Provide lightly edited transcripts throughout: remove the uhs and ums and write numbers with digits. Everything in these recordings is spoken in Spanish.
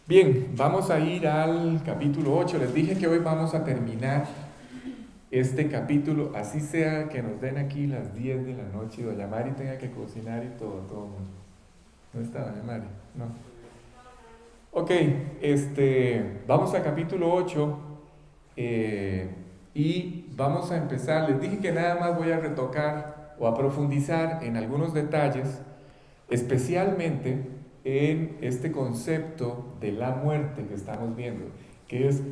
Bien, vamos a ir al capítulo 8. Les dije que hoy vamos a terminar este capítulo, así sea que nos den aquí las 10 de la noche y doña Mari tenga que cocinar y todo. ¿No está doña Mari? No. Ok, vamos al capítulo 8 eh, y vamos a empezar. Les dije que nada más voy a retocar o a profundizar en algunos detalles, especialmente en este concepto de la muerte que estamos viendo, que es,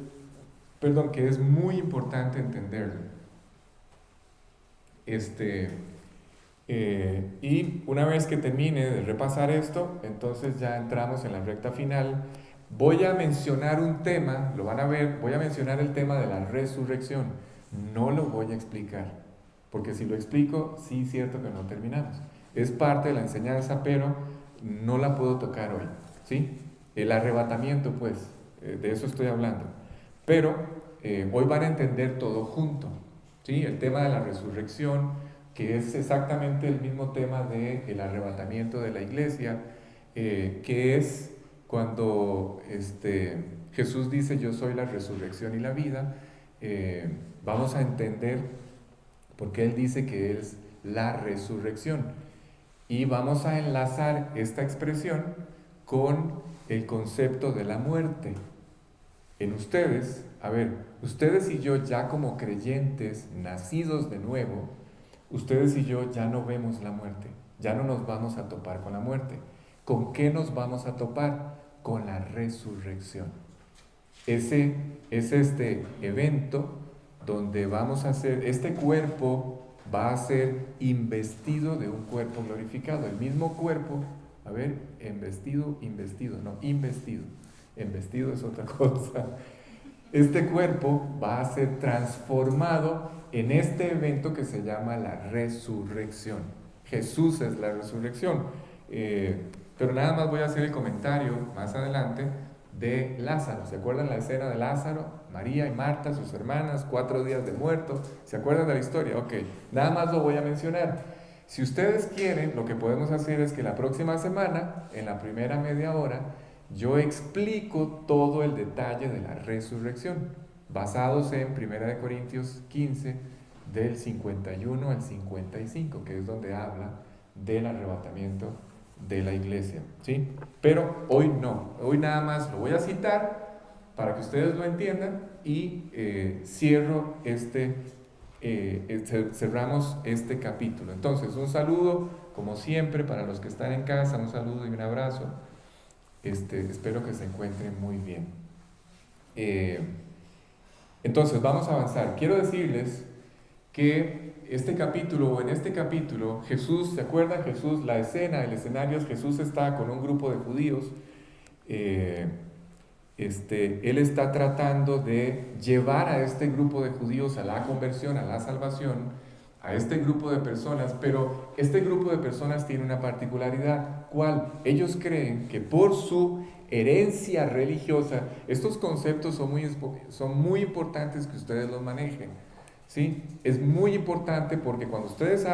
perdón, que es muy importante entenderlo. Este, y una vez que termine de repasar esto, entonces ya entramos en la recta final. Voy a mencionar un tema, lo van a ver, voy a mencionar el tema de la resurrección. No lo voy a explicar, porque si lo explico, sí es cierto que no terminamos. Es parte de la enseñanza, pero no la puedo tocar hoy, ¿sí? El arrebatamiento, pues, de eso estoy hablando. Pero hoy van a entender todo junto, ¿sí? El tema de la resurrección, que es exactamente el mismo tema del arrebatamiento de la iglesia, que es cuando Jesús dice yo soy la resurrección y la vida. Vamos a entender por qué Él dice que es la resurrección. Y vamos a enlazar esta expresión con el concepto de la muerte. En ustedes, a ver, ustedes y yo ya como creyentes, nacidos de nuevo, ustedes y yo ya no vemos la muerte, ya no nos vamos a topar con la muerte. ¿Con qué nos vamos a topar? Con la resurrección. Ese es este evento donde vamos a hacer, este cuerpo va a ser investido de un cuerpo glorificado. El mismo cuerpo, a ver, investido, no, investido. Investido es otra cosa. Este cuerpo va a ser transformado en este evento que se llama la resurrección. Jesús es la resurrección. Pero nada más voy a hacer el comentario más adelante de Lázaro. ¿Se acuerdan la escena de Lázaro? María y Marta, sus hermanas, 4 días de muerto. ¿Se acuerdan de la historia? Ok, nada más lo voy a mencionar. Si ustedes quieren, lo que podemos hacer es que la próxima semana, en la primera media hora, yo explico todo el detalle de la resurrección, basados en 1 Corintios 15, del 51 al 55, que es donde habla del arrebatamiento de la iglesia, ¿sí? Pero hoy no, hoy nada más lo voy a citar para que ustedes lo entiendan y cerramos este capítulo. Entonces, un saludo, como siempre, para los que están en casa, un saludo y un abrazo. Espero que se encuentren muy bien. Eh, entonces, vamos a avanzar. Quiero decirles que en este capítulo, Jesús, ¿se acuerdan? Jesús, la escena, el escenario es Jesús está con un grupo de judíos. eh, Él está tratando de llevar a este grupo de judíos a la conversión, a la salvación, a este grupo de personas, pero este grupo de personas tiene una particularidad. ¿Cuál? Ellos creen que por su herencia religiosa, estos conceptos son muy importantes que ustedes los manejen. ¿Sí? Es muy importante porque cuando ustedes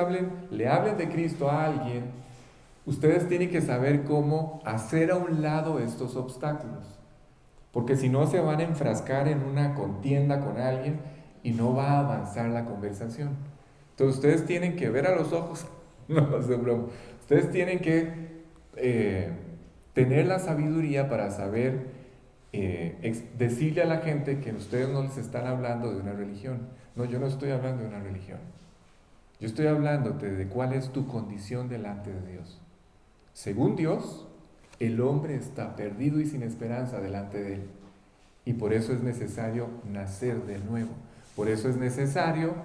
le hablen de Cristo a alguien, ustedes tienen que saber cómo hacer a un lado estos obstáculos. Porque si no se van a enfrascar en una contienda con alguien y no va a avanzar la conversación. Entonces ustedes tienen que ver a los ojos, no es broma, ustedes tienen que eh, tener la sabiduría para saber decirle a la gente que ustedes no les están hablando de una religión. No, yo no estoy hablando de una religión. Yo estoy hablándote de cuál es tu condición delante de Dios. Según Dios, el hombre está perdido y sin esperanza delante de Él. Y por eso es necesario nacer de nuevo. Por eso es necesario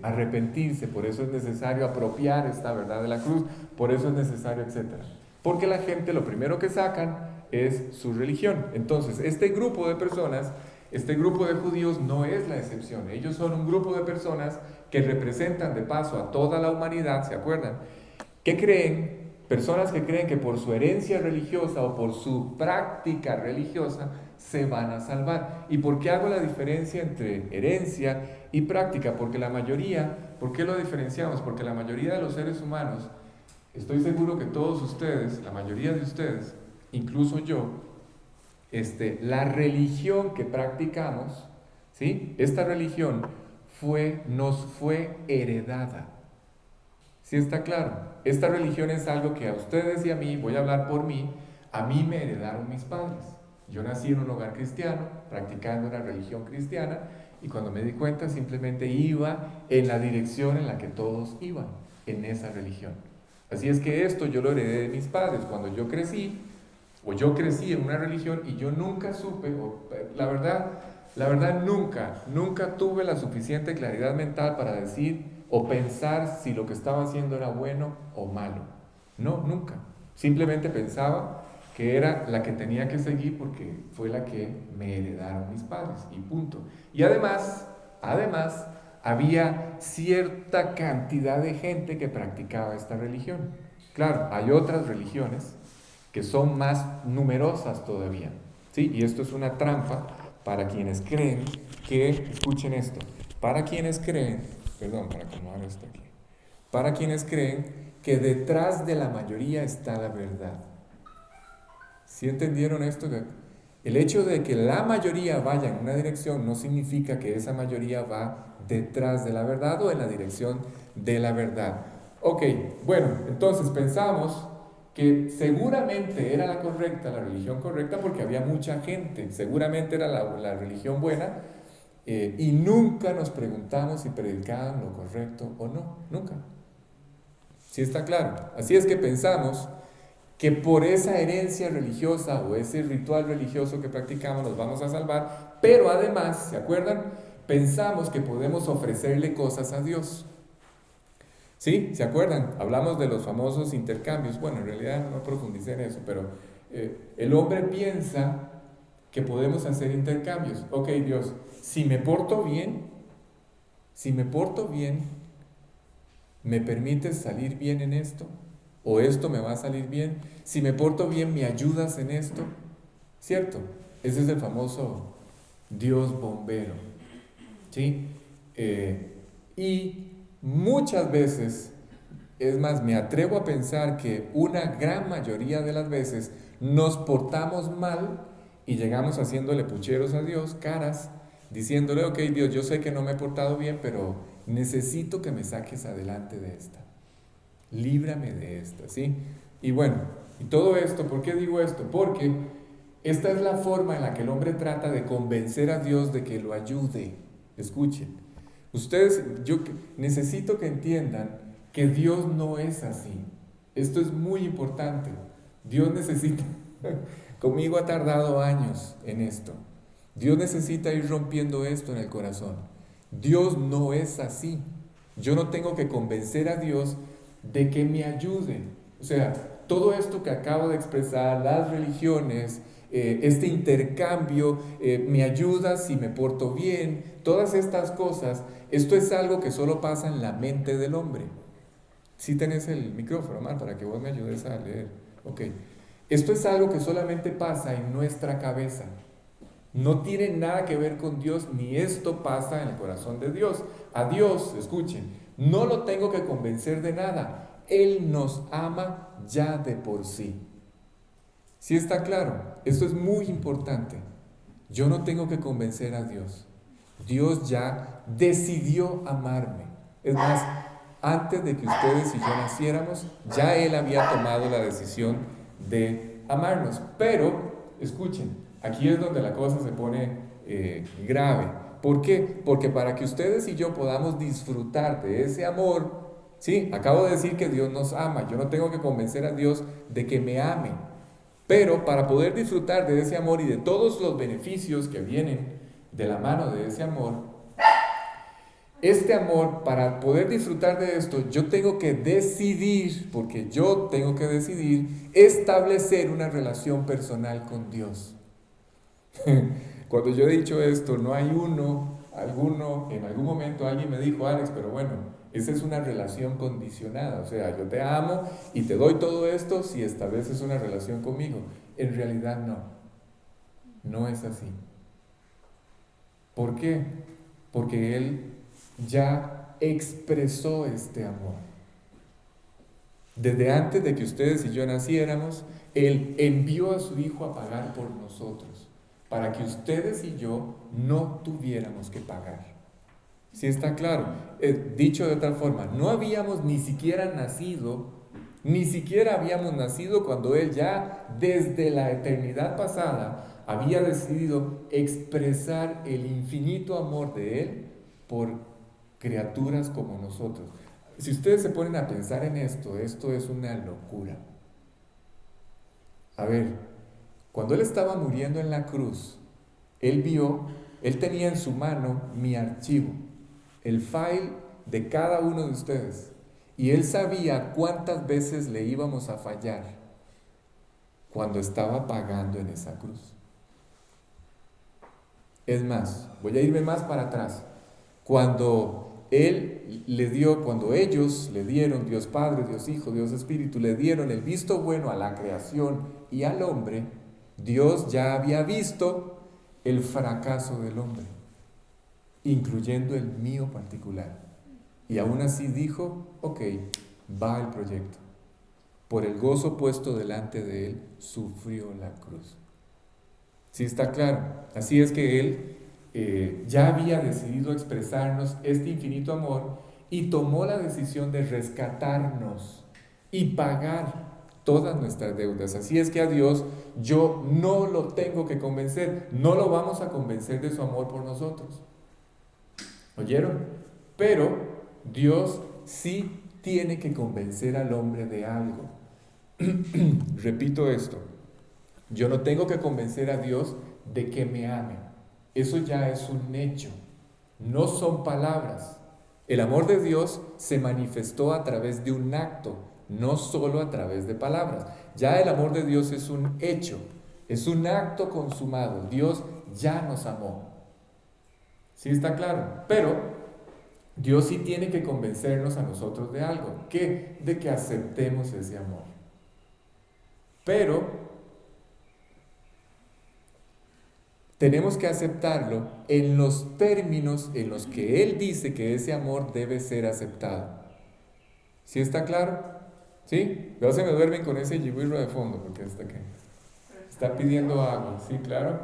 arrepentirse. Por eso es necesario apropiar esta verdad de la cruz. Por eso es necesario, etcétera. Porque la gente lo primero que sacan es su religión. Entonces, este grupo de personas, este grupo de judíos no es la excepción. Ellos son un grupo de personas que representan de paso a toda la humanidad, ¿se acuerdan? ¿Qué creen? Personas que creen que por su herencia religiosa o por su práctica religiosa se van a salvar. ¿Y por qué hago la diferencia entre herencia y práctica? Porque la mayoría, ¿por qué lo diferenciamos? Porque la mayoría de los seres humanos, estoy seguro que todos ustedes, la mayoría de ustedes, incluso yo, la religión que practicamos, ¿sí? Esta religión nos fue heredada. ¿Sí está claro? Esta religión es algo que a ustedes y a mí, voy a hablar por mí, a mí me heredaron mis padres. Yo nací en un hogar cristiano, practicando una religión cristiana, y cuando me di cuenta simplemente iba en la dirección en la que todos iban, en esa religión. Así es que esto yo lo heredé de mis padres. Cuando yo crecí, o yo crecí en una religión y yo nunca supe, la verdad nunca tuve la suficiente claridad mental para decir o pensar si lo que estaba haciendo era bueno o malo. No, nunca. Simplemente pensaba que era la que tenía que seguir porque fue la que me heredaron mis padres y punto. Y además, había cierta cantidad de gente que practicaba esta religión. Claro, hay otras religiones que son más numerosas todavía, ¿sí? Y esto es una trampa para quienes creen escuchen esto, para quienes creen, perdón, para acomodar esto aquí, para quienes creen que detrás de la mayoría está la verdad. ¿Sí entendieron esto? El hecho de que la mayoría vaya en una dirección no significa que esa mayoría va detrás de la verdad o en la dirección de la verdad. Ok, bueno, entonces pensamos que seguramente era la correcta, la religión correcta, porque había mucha gente, seguramente era la religión buena, y nunca nos preguntamos si predicaban lo correcto o no, nunca. ¿Sí está claro? Así es que pensamos que por esa herencia religiosa o ese ritual religioso que practicamos nos vamos a salvar, pero además, ¿se acuerdan? Pensamos que podemos ofrecerle cosas a Dios. ¿Sí? ¿Se acuerdan? Hablamos de los famosos intercambios. Bueno, en realidad no profundicé en eso, pero el hombre piensa que podemos hacer intercambios. Ok, Dios, si me porto bien, ¿me permites salir bien en esto? ¿O esto me va a salir bien? Si me porto bien, ¿me ayudas en esto? ¿Cierto? Ese es el famoso Dios bombero. ¿Sí? Y muchas veces, es más, me atrevo a pensar que una gran mayoría de las veces nos portamos mal y llegamos haciéndole pucheros a Dios, caras, diciéndole, ok Dios, yo sé que no me he portado bien, pero necesito que me saques adelante de esta. Líbrame de esta, ¿sí? Y bueno, y todo esto, ¿por qué digo esto? Porque esta es la forma en la que el hombre trata de convencer a Dios de que lo ayude. Escuchen, ustedes, yo necesito que entiendan que Dios no es así. Esto es muy importante. Dios necesita, conmigo ha tardado años en esto. Dios necesita ir rompiendo esto en el corazón. Dios no es así. Yo no tengo que convencer a Dios de que me ayude. O sea, todo esto que acabo de expresar, las religiones, este intercambio, me ayuda si me porto bien, todas estas cosas, esto es algo que solo pasa en la mente del hombre. Si tenés el micrófono, Omar, para que vos me ayudes a leer. Ok. Esto es algo que solamente pasa en nuestra cabeza. No tiene nada que ver con Dios, ni esto pasa en el corazón de Dios. A Dios, escuchen, no lo tengo que convencer de nada. Él nos ama ya de por sí. ¿Sí está claro? Esto es muy importante. Yo no tengo que convencer a Dios. Dios ya decidió amarme. Es más, antes de que ustedes y yo naciéramos, ya Él había tomado la decisión de amarnos. Pero, escuchen, aquí es donde la cosa se pone grave. ¿Por qué? Porque para que ustedes y yo podamos disfrutar de ese amor, sí, acabo de decir que Dios nos ama. Yo no tengo que convencer a Dios de que me ame. Pero para poder disfrutar de ese amor y de todos los beneficios que vienen de la mano de ese amor, este amor, para poder disfrutar de esto, yo tengo que decidir, porque yo tengo que decidir, establecer una relación personal con Dios. Cuando yo he dicho esto, no hay en algún momento alguien me dijo, Alex, pero bueno, esa es una relación condicionada, o sea, yo te amo y te doy todo esto si estableces una relación conmigo. En realidad no es así. ¿Por qué? Porque Él ya expresó este amor. Desde antes de que ustedes y yo naciéramos, Él envió a su Hijo a pagar por nosotros, para que ustedes y yo no tuviéramos que pagar. ¿Sí está claro? Dicho de otra forma, no habíamos ni siquiera habíamos nacido cuando Él ya desde la eternidad pasada había decidido expresar el infinito amor de Él por criaturas como nosotros. Si ustedes se ponen a pensar en esto es una locura. A ver, cuando Él estaba muriendo en la cruz, Él tenía en su mano mi archivo, el file de cada uno de ustedes. Y Él sabía cuántas veces le íbamos a fallar cuando estaba pagando en esa cruz. Es más, voy a irme más para atrás. Cuando ellos le dieron, Dios Padre, Dios Hijo, Dios Espíritu, le dieron el visto bueno a la creación y al hombre, Dios ya había visto el fracaso del hombre, incluyendo el mío particular. Y aún así dijo, ok, va el proyecto. Por el gozo puesto delante de Él, sufrió la cruz. ¿Sí está claro? Así es que Él ya había decidido expresarnos este infinito amor y tomó la decisión de rescatarnos y pagar todas nuestras deudas. Así es que a Dios yo no lo tengo que convencer, no lo vamos a convencer de su amor por nosotros. ¿Oyeron? Pero Dios sí tiene que convencer al hombre de algo. Repito esto, yo no tengo que convencer a Dios de que me ame. Eso ya es un hecho, no son palabras. El amor de Dios se manifestó a través de un acto, no solo a través de palabras. Ya el amor de Dios es un hecho, es un acto consumado. Dios ya nos amó. ¿Sí está claro? Pero Dios sí tiene que convencernos a nosotros de algo, ¿qué? De que aceptemos ese amor. Pero tenemos que aceptarlo en los términos en los que Él dice que ese amor debe ser aceptado. ¿Sí está claro? ¿Sí? Luego se me duermen con ese yibuirro de fondo, porque está pidiendo agua. ¿Sí, claro?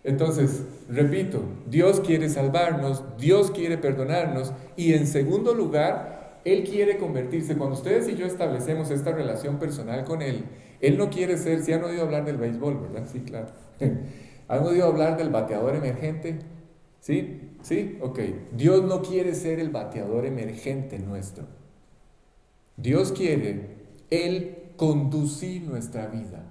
Entonces, repito, Dios quiere salvarnos, Dios quiere perdonarnos y en segundo lugar, Él quiere convertirse. Cuando ustedes y yo establecemos esta relación personal con Él, Él no quiere ser, si han oído hablar del béisbol, ¿verdad? Sí, claro. ¿Han oído hablar del bateador emergente? ¿Sí? ¿Sí? Ok. Dios no quiere ser el bateador emergente nuestro. Dios quiere, Él conducir nuestra vida.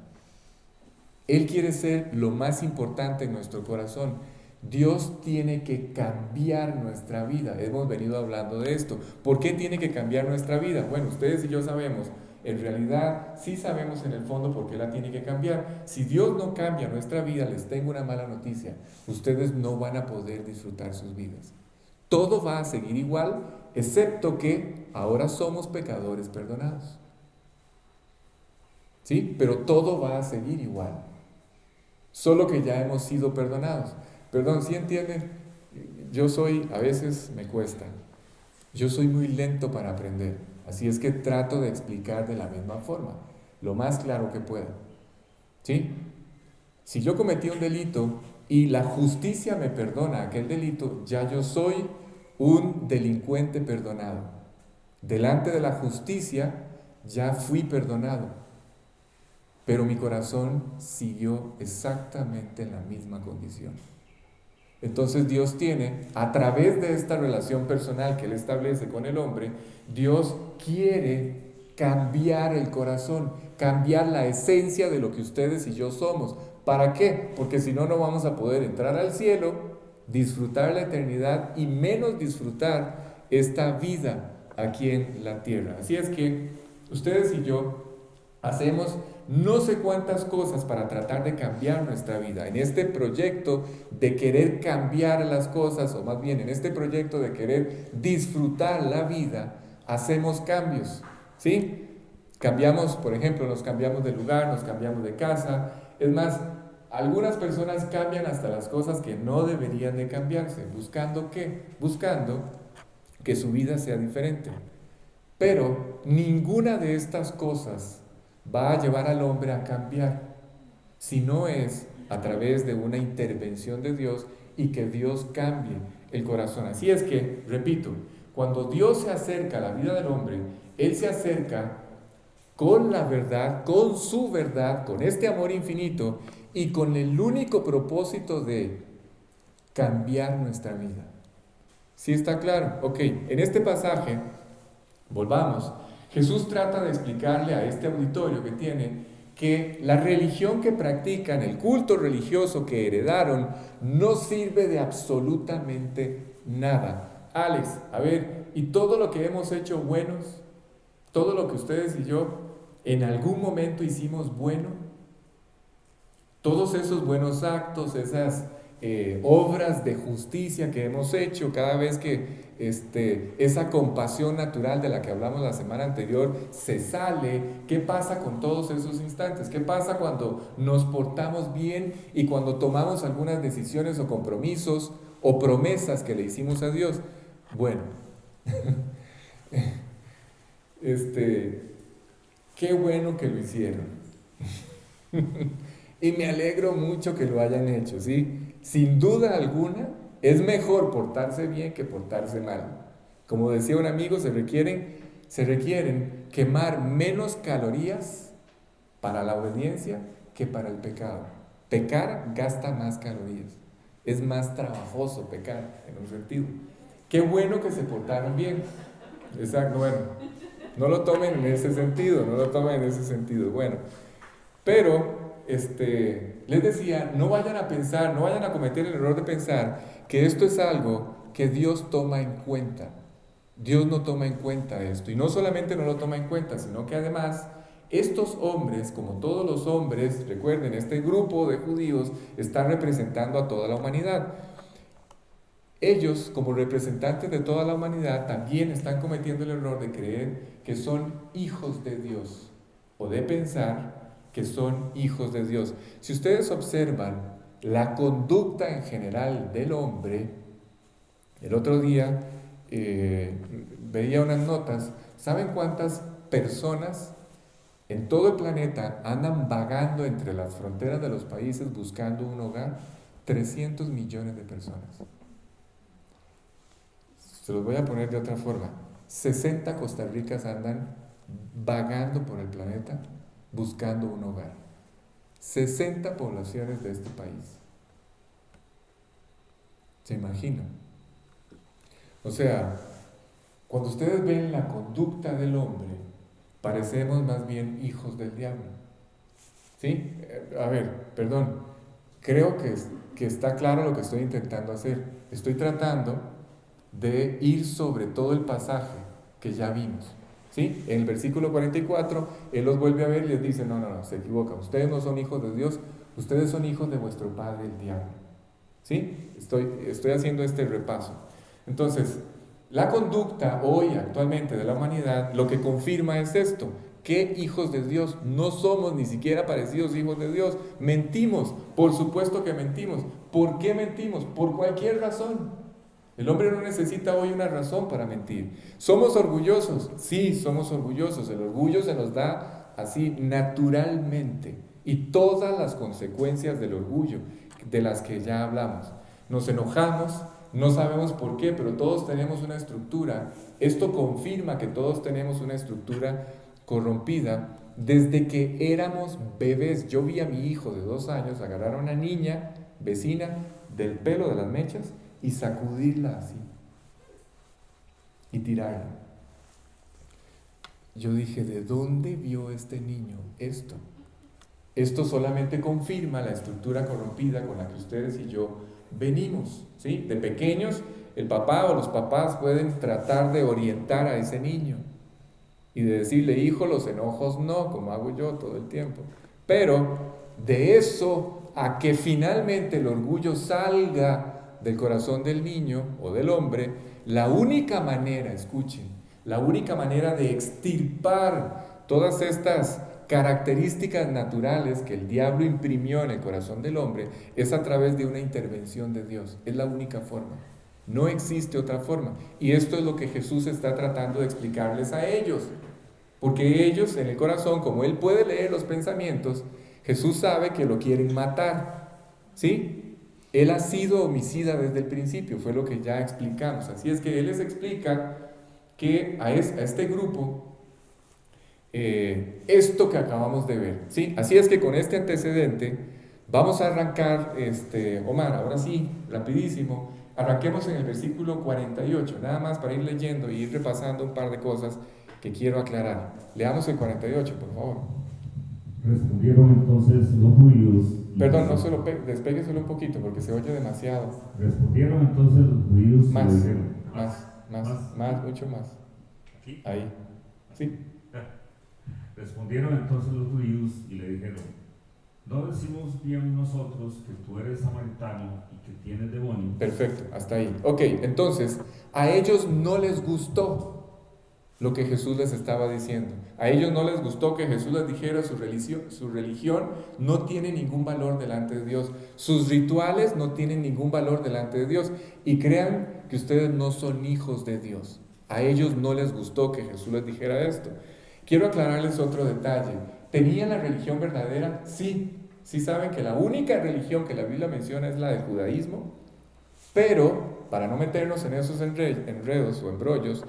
Él quiere ser lo más importante en nuestro corazón. Dios tiene que cambiar nuestra vida. Hemos venido hablando de esto. ¿Por qué tiene que cambiar nuestra vida? Bueno, ustedes y yo sabemos. En realidad, sí sabemos en el fondo por qué la tiene que cambiar. Si Dios no cambia nuestra vida, les tengo una mala noticia. Ustedes no van a poder disfrutar sus vidas. Todo va a seguir igual, excepto que ahora somos pecadores perdonados. ¿Sí? Pero todo va a seguir igual. Solo que ya hemos sido perdonados. Perdón, ¿sí entienden? A veces me cuesta. Yo soy muy lento para aprender. Así es que trato de explicar de la misma forma, lo más claro que pueda. ¿Sí? Si yo cometí un delito y la justicia me perdona aquel delito, ya yo soy un delincuente perdonado. Delante de la justicia ya fui perdonado. Pero mi corazón siguió exactamente en la misma condición. Entonces Dios tiene, a través de esta relación personal que Él establece con el hombre, Dios quiere cambiar el corazón, cambiar la esencia de lo que ustedes y yo somos. ¿Para qué? Porque si no, no vamos a poder entrar al cielo, disfrutar la eternidad y menos disfrutar esta vida aquí en la tierra. Así es que ustedes y yo hacemos no sé cuántas cosas para tratar de cambiar nuestra vida. En este proyecto de querer cambiar las cosas, o más bien en este proyecto de querer disfrutar la vida, hacemos cambios, ¿sí? Cambiamos, por ejemplo, nos cambiamos de lugar, nos cambiamos de casa. Es más, algunas personas cambian hasta las cosas que no deberían de cambiarse. ¿Buscando qué? Buscando que su vida sea diferente. Pero ninguna de estas cosas va a llevar al hombre a cambiar, si no es a través de una intervención de Dios y que Dios cambie el corazón. Así es que, repito, cuando Dios se acerca a la vida del hombre, Él se acerca con la verdad, con su verdad, con este amor infinito y con el único propósito de cambiar nuestra vida. ¿Sí está claro? Ok, en este pasaje, volvamos, Jesús trata de explicarle a este auditorio que tiene que la religión que practican, el culto religioso que heredaron, no sirve de absolutamente nada. Alex, a ver, ¿y todo lo que hemos hecho buenos? ¿Todo lo que ustedes y yo en algún momento hicimos bueno? Todos esos buenos actos, esas obras de justicia que hemos hecho cada vez que esa compasión natural de la que hablamos la semana anterior se sale, ¿qué pasa con todos esos instantes? ¿Qué pasa cuando nos portamos bien y cuando tomamos algunas decisiones o compromisos o promesas que le hicimos a Dios? Bueno, qué bueno que lo hicieron. Y me alegro mucho que lo hayan hecho, ¿sí? Sin duda alguna, es mejor portarse bien que portarse mal. Como decía un amigo, se requieren quemar menos calorías para la obediencia que para el pecado. Pecar gasta más calorías. Es más trabajoso pecar, en un sentido. Qué bueno que se portaron bien. Exacto, bueno. No lo tomen en ese sentido, no lo tomen en ese sentido. Bueno, pero les decía, no vayan a pensar, no vayan a cometer el error de pensar que esto es algo que Dios toma en cuenta. Dios no toma en cuenta esto. Y no solamente no lo toma en cuenta, sino que además estos hombres, como todos los hombres, recuerden, este grupo de judíos está representando a toda la humanidad. Ellos, como representantes de toda la humanidad, también están cometiendo el error de creer que son hijos de Dios o de pensar que son hijos de Dios. Si ustedes observan la conducta en general del hombre, el otro día veía unas notas, ¿saben cuántas personas en todo el planeta andan vagando entre las fronteras de los países buscando un hogar? 300 millones de personas. Se los voy a poner de otra forma. 60 Costa Ricas andan vagando por el planeta buscando un hogar. 60 poblaciones de este país. ¿Se imaginan? O sea, cuando ustedes ven la conducta del hombre, parecemos más bien hijos del diablo. ¿Sí? A ver, perdón. Creo que está claro lo que estoy intentando hacer. Estoy tratando de ir sobre todo el pasaje que ya vimos. ¿Sí? En el versículo 44, Él los vuelve a ver y les dice, no, se equivocan. Ustedes no son hijos de Dios, ustedes son hijos de vuestro padre, el diablo. ¿Sí? Estoy haciendo este repaso. Entonces, la conducta hoy, actualmente, de la humanidad, lo que confirma es esto. ¿Qué hijos de Dios? No somos ni siquiera parecidos hijos de Dios. Mentimos, por supuesto que mentimos. ¿Por qué mentimos? Por cualquier razón. El hombre no necesita hoy una razón para mentir. ¿Somos orgullosos? Sí, somos orgullosos. El orgullo se nos da así naturalmente. Y todas las consecuencias del orgullo, de las que ya hablamos. Nos enojamos, no sabemos por qué, pero todos tenemos una estructura. Esto confirma que todos tenemos una estructura corrompida desde que éramos bebés. Yo vi a mi hijo de 2 años agarrar a una niña vecina del pelo de las mechas y sacudirla así y tirarla. Yo dije, ¿de dónde vio este niño esto? Esto solamente confirma la estructura corrompida con la que ustedes y yo venimos, ¿sí? De pequeños, el papá o los papás pueden tratar de orientar a ese niño y de decirle, hijo, los enojos no, como hago yo todo el tiempo. Pero de eso a que finalmente el orgullo salga del corazón del niño o del hombre, la única manera, escuchen, la única manera de extirpar todas estas características naturales que el diablo imprimió en el corazón del hombre es a través de una intervención de Dios. Es la única forma. No existe otra forma. Y esto es lo que Jesús está tratando de explicarles a ellos. Porque ellos en el corazón, como Él puede leer los pensamientos, Jesús sabe que lo quieren matar. ¿Sí? Él ha sido homicida desde el principio, fue lo que ya explicamos. Así es que Él les explica que a este grupo esto que acabamos de ver. ¿Sí? Así es que con este antecedente vamos a arrancar, Omar, ahora sí, rapidísimo. Arranquemos en el versículo 48, nada más para ir leyendo y ir repasando un par de cosas que quiero aclarar. Leamos el 48, por favor. Respondieron entonces los judíos. Perdón, no se lo despegue solo un poquito porque se oye demasiado. Respondieron entonces los judíos y Más, le dijeron, más, mucho más. ¿Aquí? Ahí. Sí. Respondieron entonces los judíos y le dijeron, ¿no decimos bien nosotros que tú eres samaritano y que tienes demonio? Perfecto, hasta ahí. Ok, entonces, a ellos no les gustó lo que Jesús les estaba diciendo. A ellos no les gustó que Jesús les dijera su religión no tiene ningún valor delante de Dios. Sus rituales no tienen ningún valor delante de Dios. Y crean que ustedes no son hijos de Dios. A ellos no les gustó que Jesús les dijera esto. Quiero aclararles otro detalle. ¿Tenían la religión verdadera? Sí. Sí saben que la única religión que la Biblia menciona es la del judaísmo. Pero, para no meternos en esos enredos o embrollos,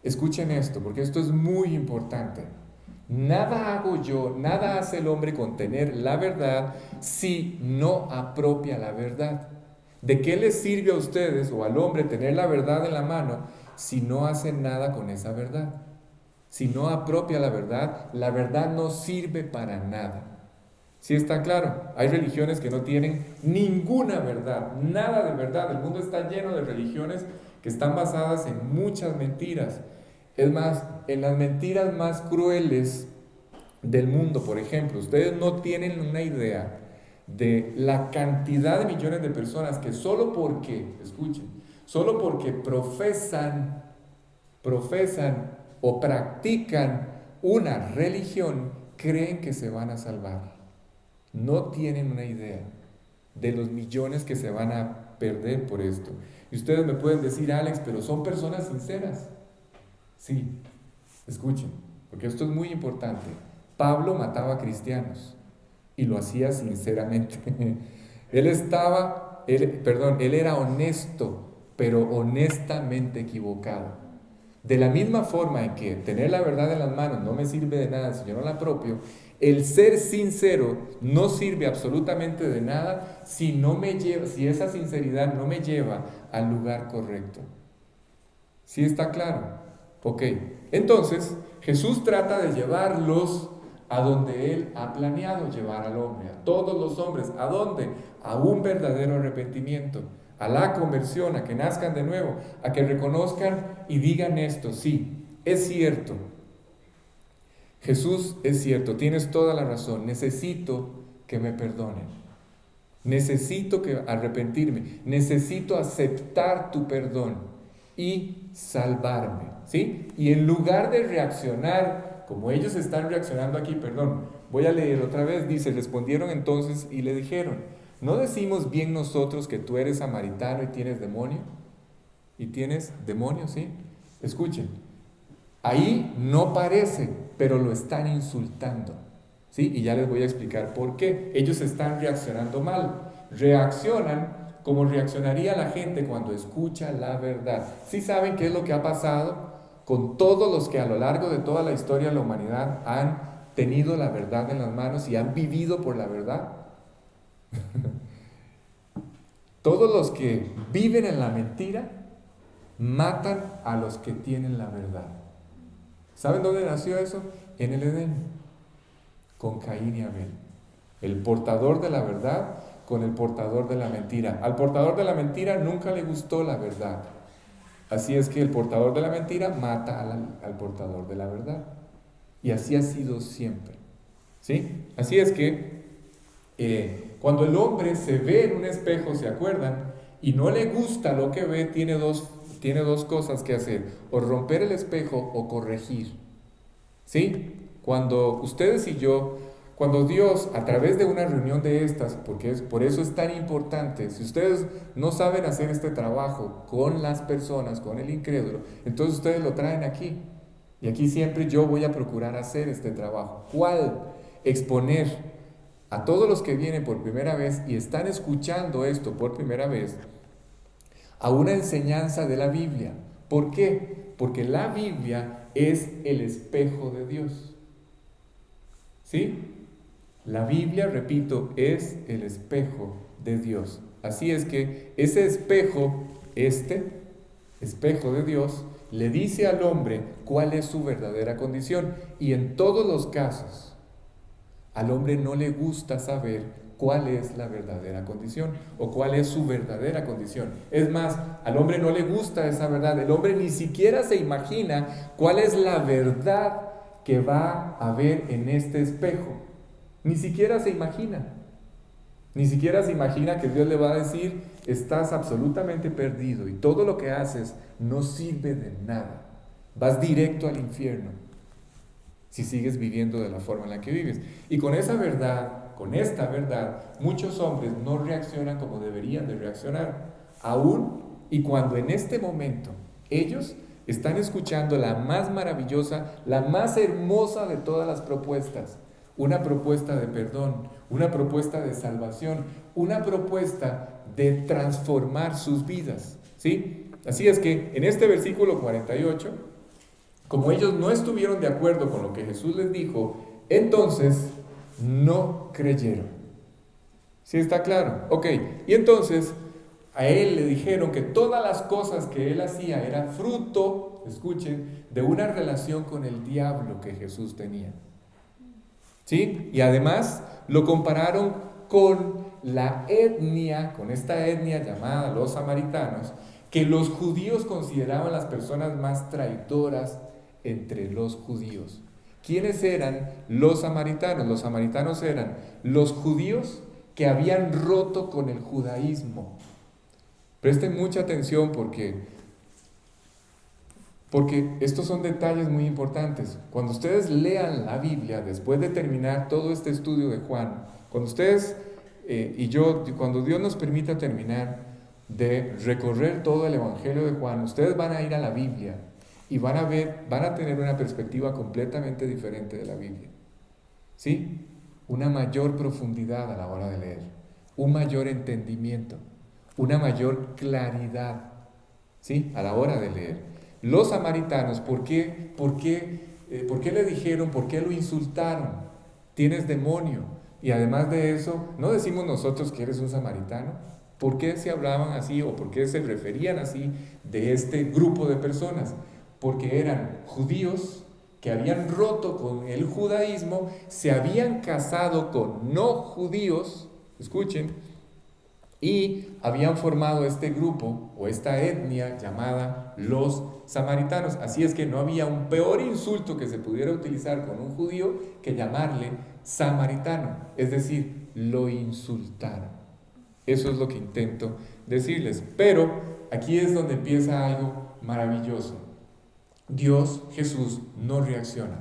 escuchen esto, porque esto es muy importante. Nada hago yo, nada hace el hombre con tener la verdad si no apropia la verdad. ¿De qué les sirve a ustedes o al hombre tener la verdad en la mano si no hacen nada con esa verdad? Si no apropia la verdad no sirve para nada. ¿Sí está claro? Hay religiones que no tienen ninguna verdad, nada de verdad. El mundo está lleno de religiones que están basadas en muchas mentiras. Es más, en las mentiras más crueles del mundo, por ejemplo, ustedes no tienen una idea de la cantidad de millones de personas que solo porque, escuchen, solo porque profesan o practican una religión, creen que se van a salvar. No tienen una idea de los millones que se van a perder por esto. Y ustedes me pueden decir, Alex, pero son personas sinceras. Sí, escuchen, porque esto es muy importante. Pablo mataba cristianos y lo hacía sinceramente. Él era honesto, pero honestamente equivocado. De la misma forma en que tener la verdad en las manos no me sirve de nada si yo no la apropio, el ser sincero no sirve absolutamente de nada si esa sinceridad no me lleva al lugar correcto. ¿Sí está claro? Ok, entonces Jesús trata de llevarlos a donde Él ha planeado llevar al hombre, a todos los hombres. ¿A dónde? A un verdadero arrepentimiento, a la conversión, a que nazcan de nuevo, a que reconozcan y digan esto: sí, es cierto, Jesús, es cierto, tienes toda la razón, necesito que me perdonen, necesito arrepentirme, necesito aceptar tu perdón y salvarme, ¿sí? Y en lugar de reaccionar como ellos están reaccionando aquí, voy a leer otra vez, dice, respondieron entonces y le dijeron, ¿no decimos bien nosotros que tú eres samaritano y tienes demonio? ¿Y tienes demonio, sí? Escuchen, ahí no parece, pero lo están insultando, ¿sí? Y ya les voy a explicar por qué. Ellos están reaccionando mal. Reaccionan como reaccionaría la gente cuando escucha la verdad. ¿Sí saben qué es lo que ha pasado con todos los que a lo largo de toda la historia de la humanidad han tenido la verdad en las manos y han vivido por la verdad? Todos los que viven en la mentira matan a los que tienen la verdad. ¿Saben dónde nació eso? En el Edén, con Caín y Abel. El portador de la verdad con el portador de la mentira. Al portador de la mentira nunca le gustó la verdad. Así es que el portador de la mentira mata al portador de la verdad. Y así ha sido siempre. ¿Sí? Así es que cuando el hombre se ve en un espejo, ¿se acuerdan? Y no le gusta lo que ve, tiene dos cosas que hacer: o romper el espejo o corregir. ¿Sí? Cuando ustedes y yo, cuando Dios, a través de una reunión de estas, porque por eso es tan importante, si ustedes no saben hacer este trabajo con las personas, con el incrédulo, entonces ustedes lo traen aquí. Y aquí siempre yo voy a procurar hacer este trabajo. ¿Cuál? Exponer a todos los que vienen por primera vez y están escuchando esto por primera vez a una enseñanza de la Biblia. ¿Por qué? Porque la Biblia es el espejo de Dios. ¿Sí? La Biblia, repito, es el espejo de Dios. Así es que ese espejo, este espejo de Dios, le dice al hombre cuál es su verdadera condición. Y en todos los casos, al hombre no le gusta saber cuál es la verdadera condición o cuál es su verdadera condición. Es más, al hombre no le gusta esa verdad. El hombre ni siquiera se imagina cuál es la verdad que va a ver en este espejo. Ni siquiera se imagina. Ni siquiera se imagina que Dios le va a decir: estás absolutamente perdido y todo lo que haces no sirve de nada. Vas directo al infierno si sigues viviendo de la forma en la que vives. Y con esa verdad, con esta verdad, muchos hombres no reaccionan como deberían de reaccionar. Aún y cuando en este momento ellos están escuchando la más maravillosa, la más hermosa de todas las propuestas. Una propuesta de perdón, una propuesta de salvación, una propuesta de transformar sus vidas. ¿Sí? Así es que en este versículo 48, como ellos no estuvieron de acuerdo con lo que Jesús les dijo, entonces no creyeron. ¿Sí está claro? Ok, y entonces a él le dijeron que todas las cosas que él hacía eran fruto, escuchen, de una relación con el diablo que Jesús tenía. ¿Sí? Y además lo compararon con la etnia, con esta etnia llamada los samaritanos, que los judíos consideraban las personas más traidoras entre los judíos. ¿Quiénes eran los samaritanos? Los samaritanos eran los judíos que habían roto con el judaísmo. Presten mucha atención porque estos son detalles muy importantes. Cuando ustedes lean la Biblia, después de terminar todo este estudio de Juan, cuando ustedes cuando Dios nos permita terminar de recorrer todo el Evangelio de Juan, ustedes van a ir a la Biblia y van a tener una perspectiva completamente diferente de la Biblia. ¿Sí? Una mayor profundidad a la hora de leer, un mayor entendimiento, una mayor claridad, ¿sí? A la hora de leer. Los samaritanos, ¿por qué le dijeron, por qué lo insultaron? Tienes demonio. Y además de eso, ¿no decimos nosotros que eres un samaritano? ¿Por qué se hablaban así o por qué se referían así de este grupo de personas? Porque eran judíos que habían roto con el judaísmo, se habían casado con no judíos, escuchen, y habían formado este grupo o esta etnia llamada los samaritanos. Así es que no había un peor insulto que se pudiera utilizar con un judío que llamarle samaritano, es decir, lo insultaron. Eso es lo que intento decirles. Pero aquí es donde empieza algo maravilloso. Dios, Jesús, no reacciona.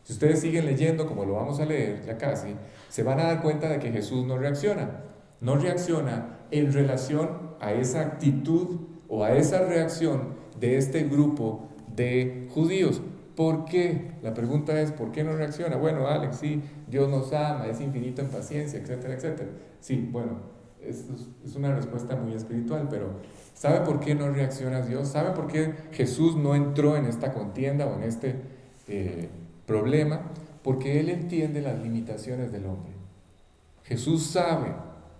Si ustedes siguen leyendo, como lo vamos a leer ya casi, se van a dar cuenta de que Jesús no reacciona. No reacciona en relación a esa actitud o a esa reacción de este grupo de judíos. ¿Por qué? La pregunta es, ¿por qué no reacciona? Bueno, Alex, sí, Dios nos ama, es infinito en paciencia, etcétera, etcétera. Sí, bueno, es una respuesta muy espiritual, pero ¿sabe por qué no reacciona Dios? ¿Sabe por qué Jesús no entró en esta contienda o en este problema? Porque Él entiende las limitaciones del hombre. Jesús sabe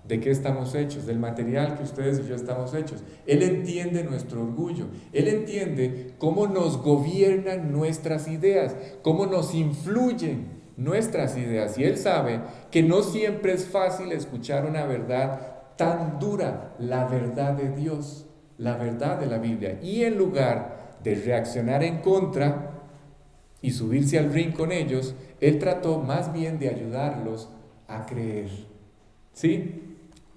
de qué estamos hechos, del material que ustedes y yo estamos hechos. Él entiende nuestro orgullo. Él entiende cómo nos gobiernan nuestras ideas, cómo nos influyen nuestras ideas. Y Él sabe que no siempre es fácil escuchar una verdad tan dura, la verdad de Dios, la verdad de la Biblia. Y en lugar de reaccionar en contra y subirse al ring con ellos, Él trató más bien de ayudarlos a creer. ¿Sí?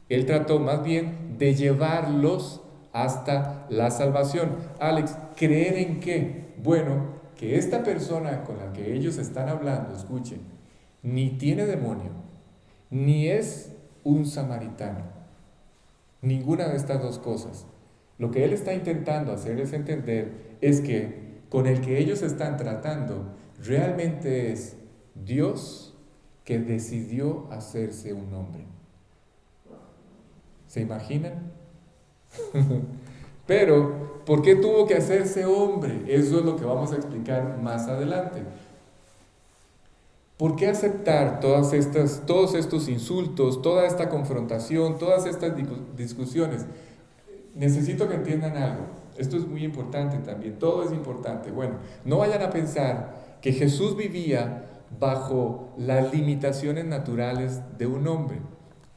Él trató más bien de llevarlos hasta la salvación. Alex, ¿creer en qué? Bueno, que esta persona con la que ellos están hablando, escuchen, ni tiene demonio, ni es un samaritano. Ninguna de estas dos cosas. Lo que él está intentando hacerles entender es que con el que ellos están tratando realmente es Dios que decidió hacerse un hombre. ¿Se imaginan? Pero, ¿por qué tuvo que hacerse hombre? Eso es lo que vamos a explicar más adelante. ¿Por qué aceptar todos estos insultos, toda esta confrontación, todas estas discusiones? Necesito que entiendan algo. Esto es muy importante también. Todo es importante. Bueno, no vayan a pensar que Jesús vivía bajo las limitaciones naturales de un hombre.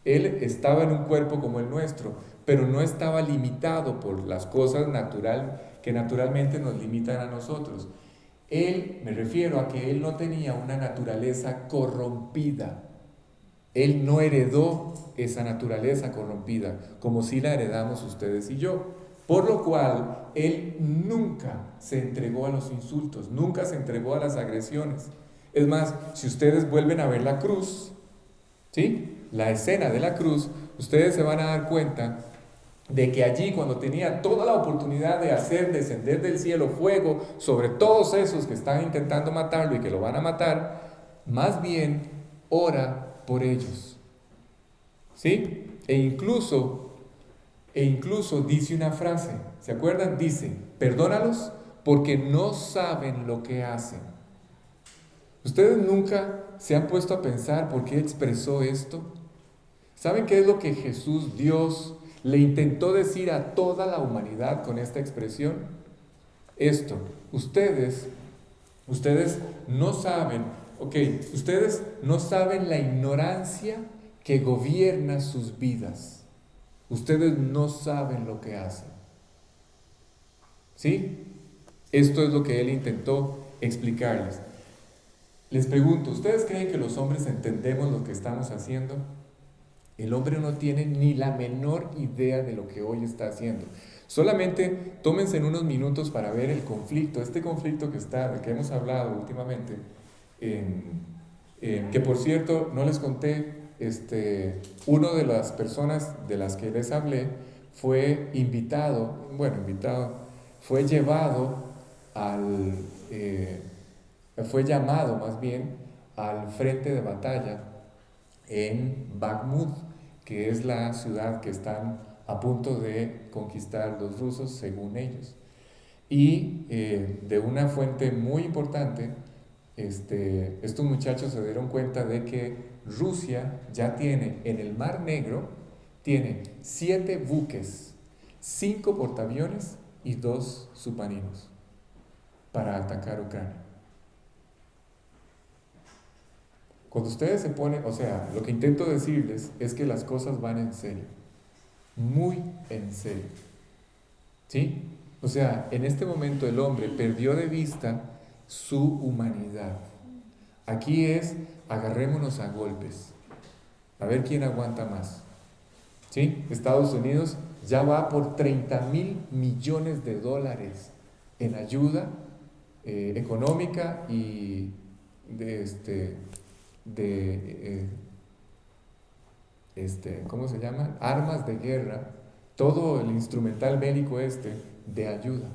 Él estaba en un cuerpo como el nuestro, pero no estaba limitado por las cosas que naturalmente nos limitan a nosotros. Me refiero a que él no tenía una naturaleza corrompida. Él no heredó esa naturaleza corrompida, como si la heredamos ustedes y yo. Por lo cual, él nunca se entregó a los insultos, nunca se entregó a las agresiones. Es más, si ustedes vuelven a ver la cruz, ¿sí? La escena de la cruz, ustedes se van a dar cuenta de que allí, cuando tenía toda la oportunidad de hacer descender del cielo fuego sobre todos esos que están intentando matarlo y que lo van a matar, más bien ora por ellos. ¿Sí? E incluso dice una frase, ¿se acuerdan? Dice, perdónalos porque no saben lo que hacen. ¿Ustedes nunca se han puesto a pensar por qué expresó esto? ¿Saben qué es lo que Jesús, Dios, le intentó decir a toda la humanidad con esta expresión? Esto, ustedes no saben, ustedes no saben la ignorancia que gobierna sus vidas. Ustedes no saben lo que hacen. ¿Sí? Esto es lo que él intentó explicarles. Les pregunto, ¿ustedes creen que los hombres entendemos lo que estamos haciendo? El hombre no tiene ni la menor idea de lo que hoy está haciendo. Solamente tómense en unos minutos para ver el conflicto, este conflicto del que hemos hablado últimamente, que por cierto, no les conté, una de las personas de las que les hablé fue fue llamado más bien al frente de batalla en Bakhmut, que es la ciudad que están a punto de conquistar los rusos, según ellos. Y de una fuente muy importante, estos muchachos se dieron cuenta de que Rusia ya tiene en el Mar Negro, tiene 7 buques, 5 portaaviones y 2 submarinos para atacar Ucrania. Cuando ustedes se ponen, lo que intento decirles es que las cosas van en serio, muy en serio, ¿sí? En este momento el hombre perdió de vista su humanidad. Aquí es, agarrémonos a golpes, a ver quién aguanta más, ¿sí? Estados Unidos ya va por $30,000 millones en ayuda económica y ¿cómo se llama? Armas de guerra, todo el instrumental bélico de ayuda.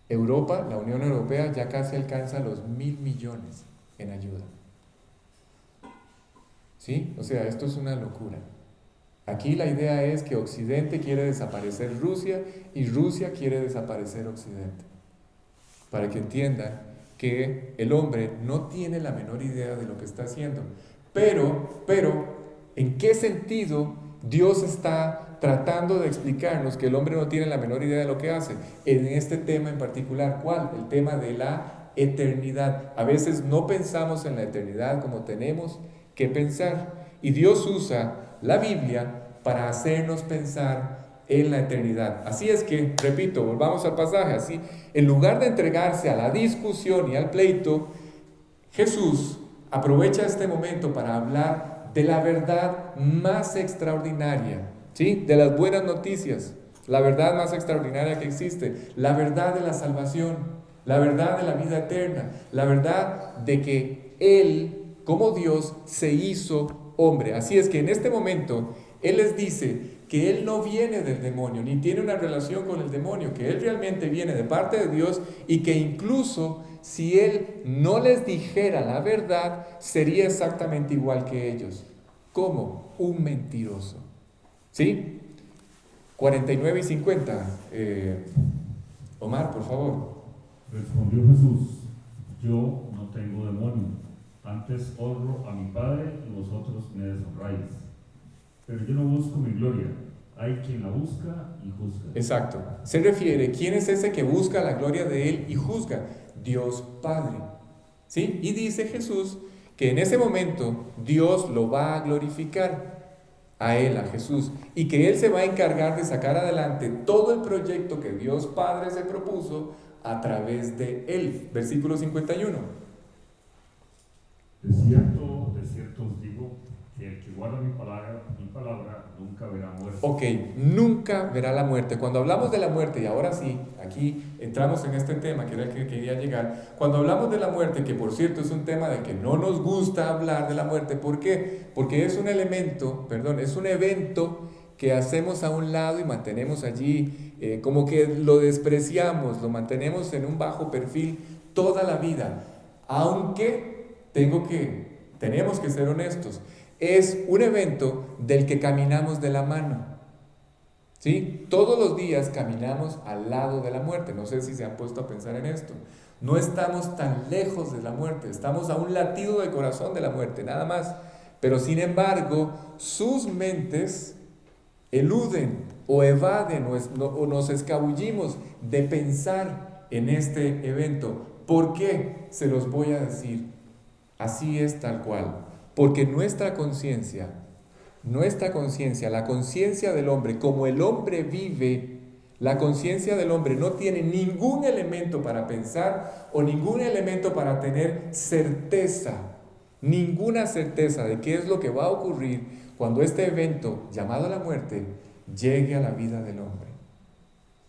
Europa, la Unión Europea ya casi alcanza los 1,000 millones en ayuda. ¿Sí? Esto es una locura. Aquí la idea es que Occidente quiere desaparecer Rusia y Rusia quiere desaparecer Occidente. Para que entiendan que el hombre no tiene la menor idea de lo que está haciendo. Pero, ¿en qué sentido Dios está tratando de explicarnos que el hombre no tiene la menor idea de lo que hace? En este tema en particular, ¿cuál? El tema de la eternidad. A veces no pensamos en la eternidad como tenemos que pensar. Y Dios usa la Biblia para hacernos pensar en la eternidad. Así es que, repito, volvamos al pasaje, así, en lugar de entregarse a la discusión y al pleito, Jesús aprovecha este momento para hablar de la verdad más extraordinaria, ¿sí? De las buenas noticias, la verdad más extraordinaria que existe, la verdad de la salvación, la verdad de la vida eterna, la verdad de que Él, como Dios, se hizo hombre. Así es que en este momento, Él les dice que Él no viene del demonio, ni tiene una relación con el demonio, que Él realmente viene de parte de Dios y que incluso si Él no les dijera la verdad, sería exactamente igual que ellos. ¿Cómo? Un mentiroso. ¿Sí? 49 y 50. Omar, por favor. Respondió Jesús: yo no tengo demonio, antes honro a mi Padre y vosotros me deshonráis. Pero yo no busco mi gloria, hay quien la busca y juzga. Exacto. Se refiere, ¿quién es ese que busca la gloria de Él y juzga? Dios Padre. ¿Sí? Y dice Jesús que en ese momento Dios lo va a glorificar a Él, a Jesús, y que Él se va a encargar de sacar adelante todo el proyecto que Dios Padre se propuso a través de Él. Versículo 51. De cierto os digo, que el que guarda mi palabra nunca verá muerte. Ok, nunca verá la muerte. Cuando hablamos de la muerte, y ahora sí, aquí entramos en este tema que era el que quería llegar. Cuando hablamos de la muerte, que por cierto es un tema de que no nos gusta hablar de la muerte, ¿por qué? Porque es un es un evento que hacemos a un lado y mantenemos allí, como que lo despreciamos, lo mantenemos en un bajo perfil toda la vida. Aunque tenemos que ser honestos. Es un evento del que caminamos de la mano. ¿Sí? Todos los días caminamos al lado de la muerte. No sé si se han puesto a pensar en esto. No estamos tan lejos de la muerte. Estamos a un latido del corazón de la muerte, nada más. Pero sin embargo, sus mentes eluden o evaden o nos escabullimos de pensar en este evento. ¿Por qué? Se los voy a decir. Así es tal cual. Porque nuestra conciencia, la conciencia del hombre, como el hombre vive, la conciencia del hombre no tiene ningún elemento para pensar o ningún elemento para tener certeza, ninguna certeza de qué es lo que va a ocurrir cuando este evento llamado la muerte llegue a la vida del hombre.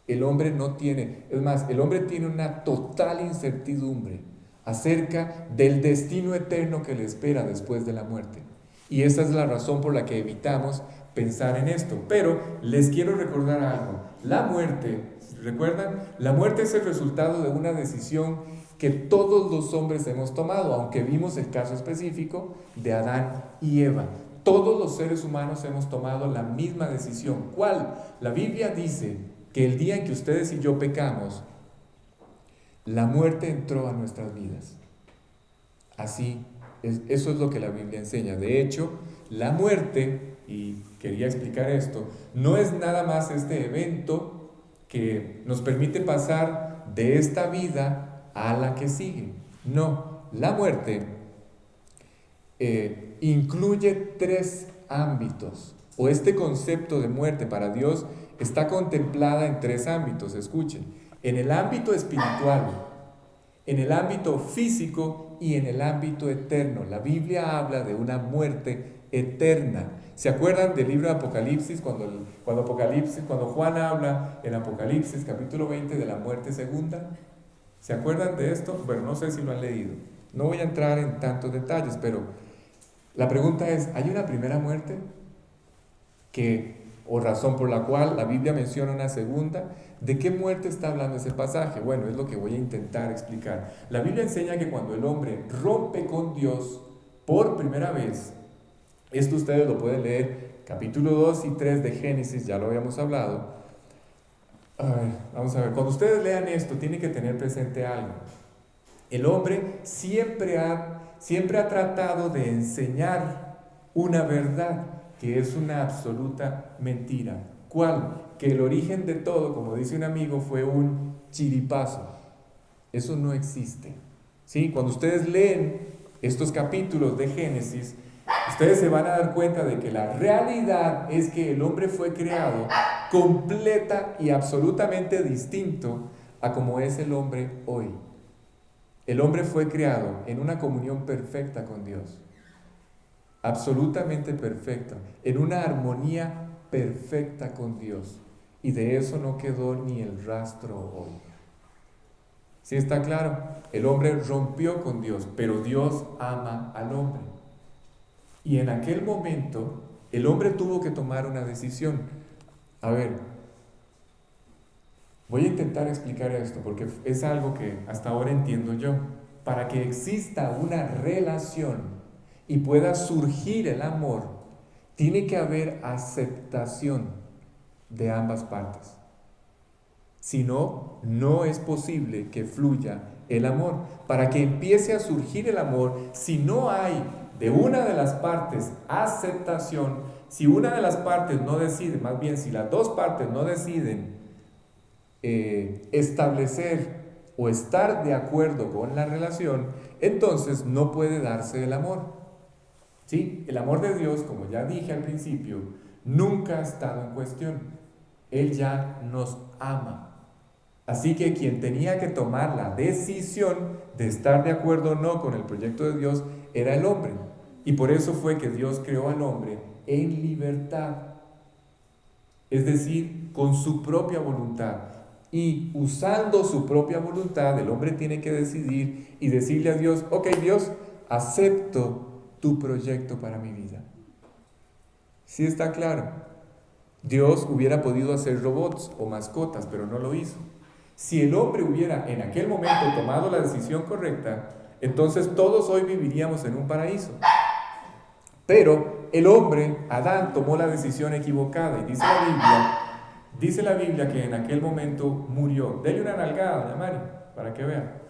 El hombre no tiene, es más, el hombre tiene una total incertidumbre acerca del destino eterno que le espera después de la muerte. Y esa es la razón por la que evitamos pensar en esto. Pero les quiero recordar algo. La muerte, ¿recuerdan? La muerte es el resultado de una decisión que todos los hombres hemos tomado, aunque vimos el caso específico de Adán y Eva. Todos los seres humanos hemos tomado la misma decisión. ¿Cuál? La Biblia dice que el día en que ustedes y yo pecamos, la muerte entró a nuestras vidas. Eso es lo que la Biblia enseña. De hecho, la muerte, y quería explicar esto, no es nada más este evento que nos permite pasar de esta vida a la que sigue. No, la muerte incluye 3 ámbitos, o este concepto de muerte para Dios está contemplada en 3 ámbitos. Escuchen. En el ámbito espiritual, en el ámbito físico y en el ámbito eterno. La Biblia habla de una muerte eterna. ¿Se acuerdan del libro de Apocalipsis? Cuando Juan habla en Apocalipsis capítulo 20 de la muerte segunda. ¿Se acuerdan de esto? Bueno, no sé si lo han leído. No voy a entrar en tantos detalles, pero la pregunta es, ¿hay una primera muerte? O razón por la cual la Biblia menciona una segunda. ¿De qué muerte está hablando ese pasaje? Bueno, es lo que voy a intentar explicar. La Biblia enseña que cuando el hombre rompe con Dios por primera vez, esto ustedes lo pueden leer, capítulo 2 y 3 de Génesis, ya lo habíamos hablado. Vamos a ver, cuando ustedes lean esto, tienen que tener presente algo. El hombre siempre ha tratado de enseñar una verdad que es una absoluta mentira. ¿Cuál? Que el origen de todo, como dice un amigo, fue un chiripazo. Eso no existe. ¿Sí? Cuando ustedes leen estos capítulos de Génesis, ustedes se van a dar cuenta de que la realidad es que el hombre fue creado completa y absolutamente distinto a como es el hombre hoy. El hombre fue creado en una comunión perfecta con Dios. Absolutamente perfecta, en una armonía perfecta con Dios. Y de eso no quedó ni el rastro hoy. ¿Sí está claro? El hombre rompió con Dios, pero Dios ama al hombre. Y en aquel momento, el hombre tuvo que tomar una decisión. A ver, voy a intentar explicar esto porque es algo que hasta ahora entiendo yo. Para que exista una relación y pueda surgir el amor, tiene que haber aceptación de ambas partes. Si no, no es posible que fluya el amor. Para que empiece a surgir el amor, si no hay de una de las partes aceptación, si una de las partes no decide, más bien si las dos partes no deciden establecer o estar de acuerdo con la relación, entonces no puede darse el amor. ¿Sí? El amor de Dios, como ya dije al principio, nunca ha estado en cuestión. Él ya nos ama. Así que quien tenía que tomar la decisión de estar de acuerdo o no con el proyecto de Dios era el hombre. Y por eso fue que Dios creó al hombre en libertad. Es decir, con su propia voluntad. Y usando su propia voluntad, el hombre tiene que decidir y decirle a Dios, ok Dios, acepto tu proyecto para mi vida. ¿Sí está claro? Dios hubiera podido hacer robots o mascotas, pero no lo hizo. Si el hombre hubiera en aquel momento tomado la decisión correcta, entonces todos hoy viviríamos en un paraíso. Pero el hombre, Adán, tomó la decisión equivocada y dice la Biblia que en aquel momento murió. Dele una nalgada, doña Mari, para que vea.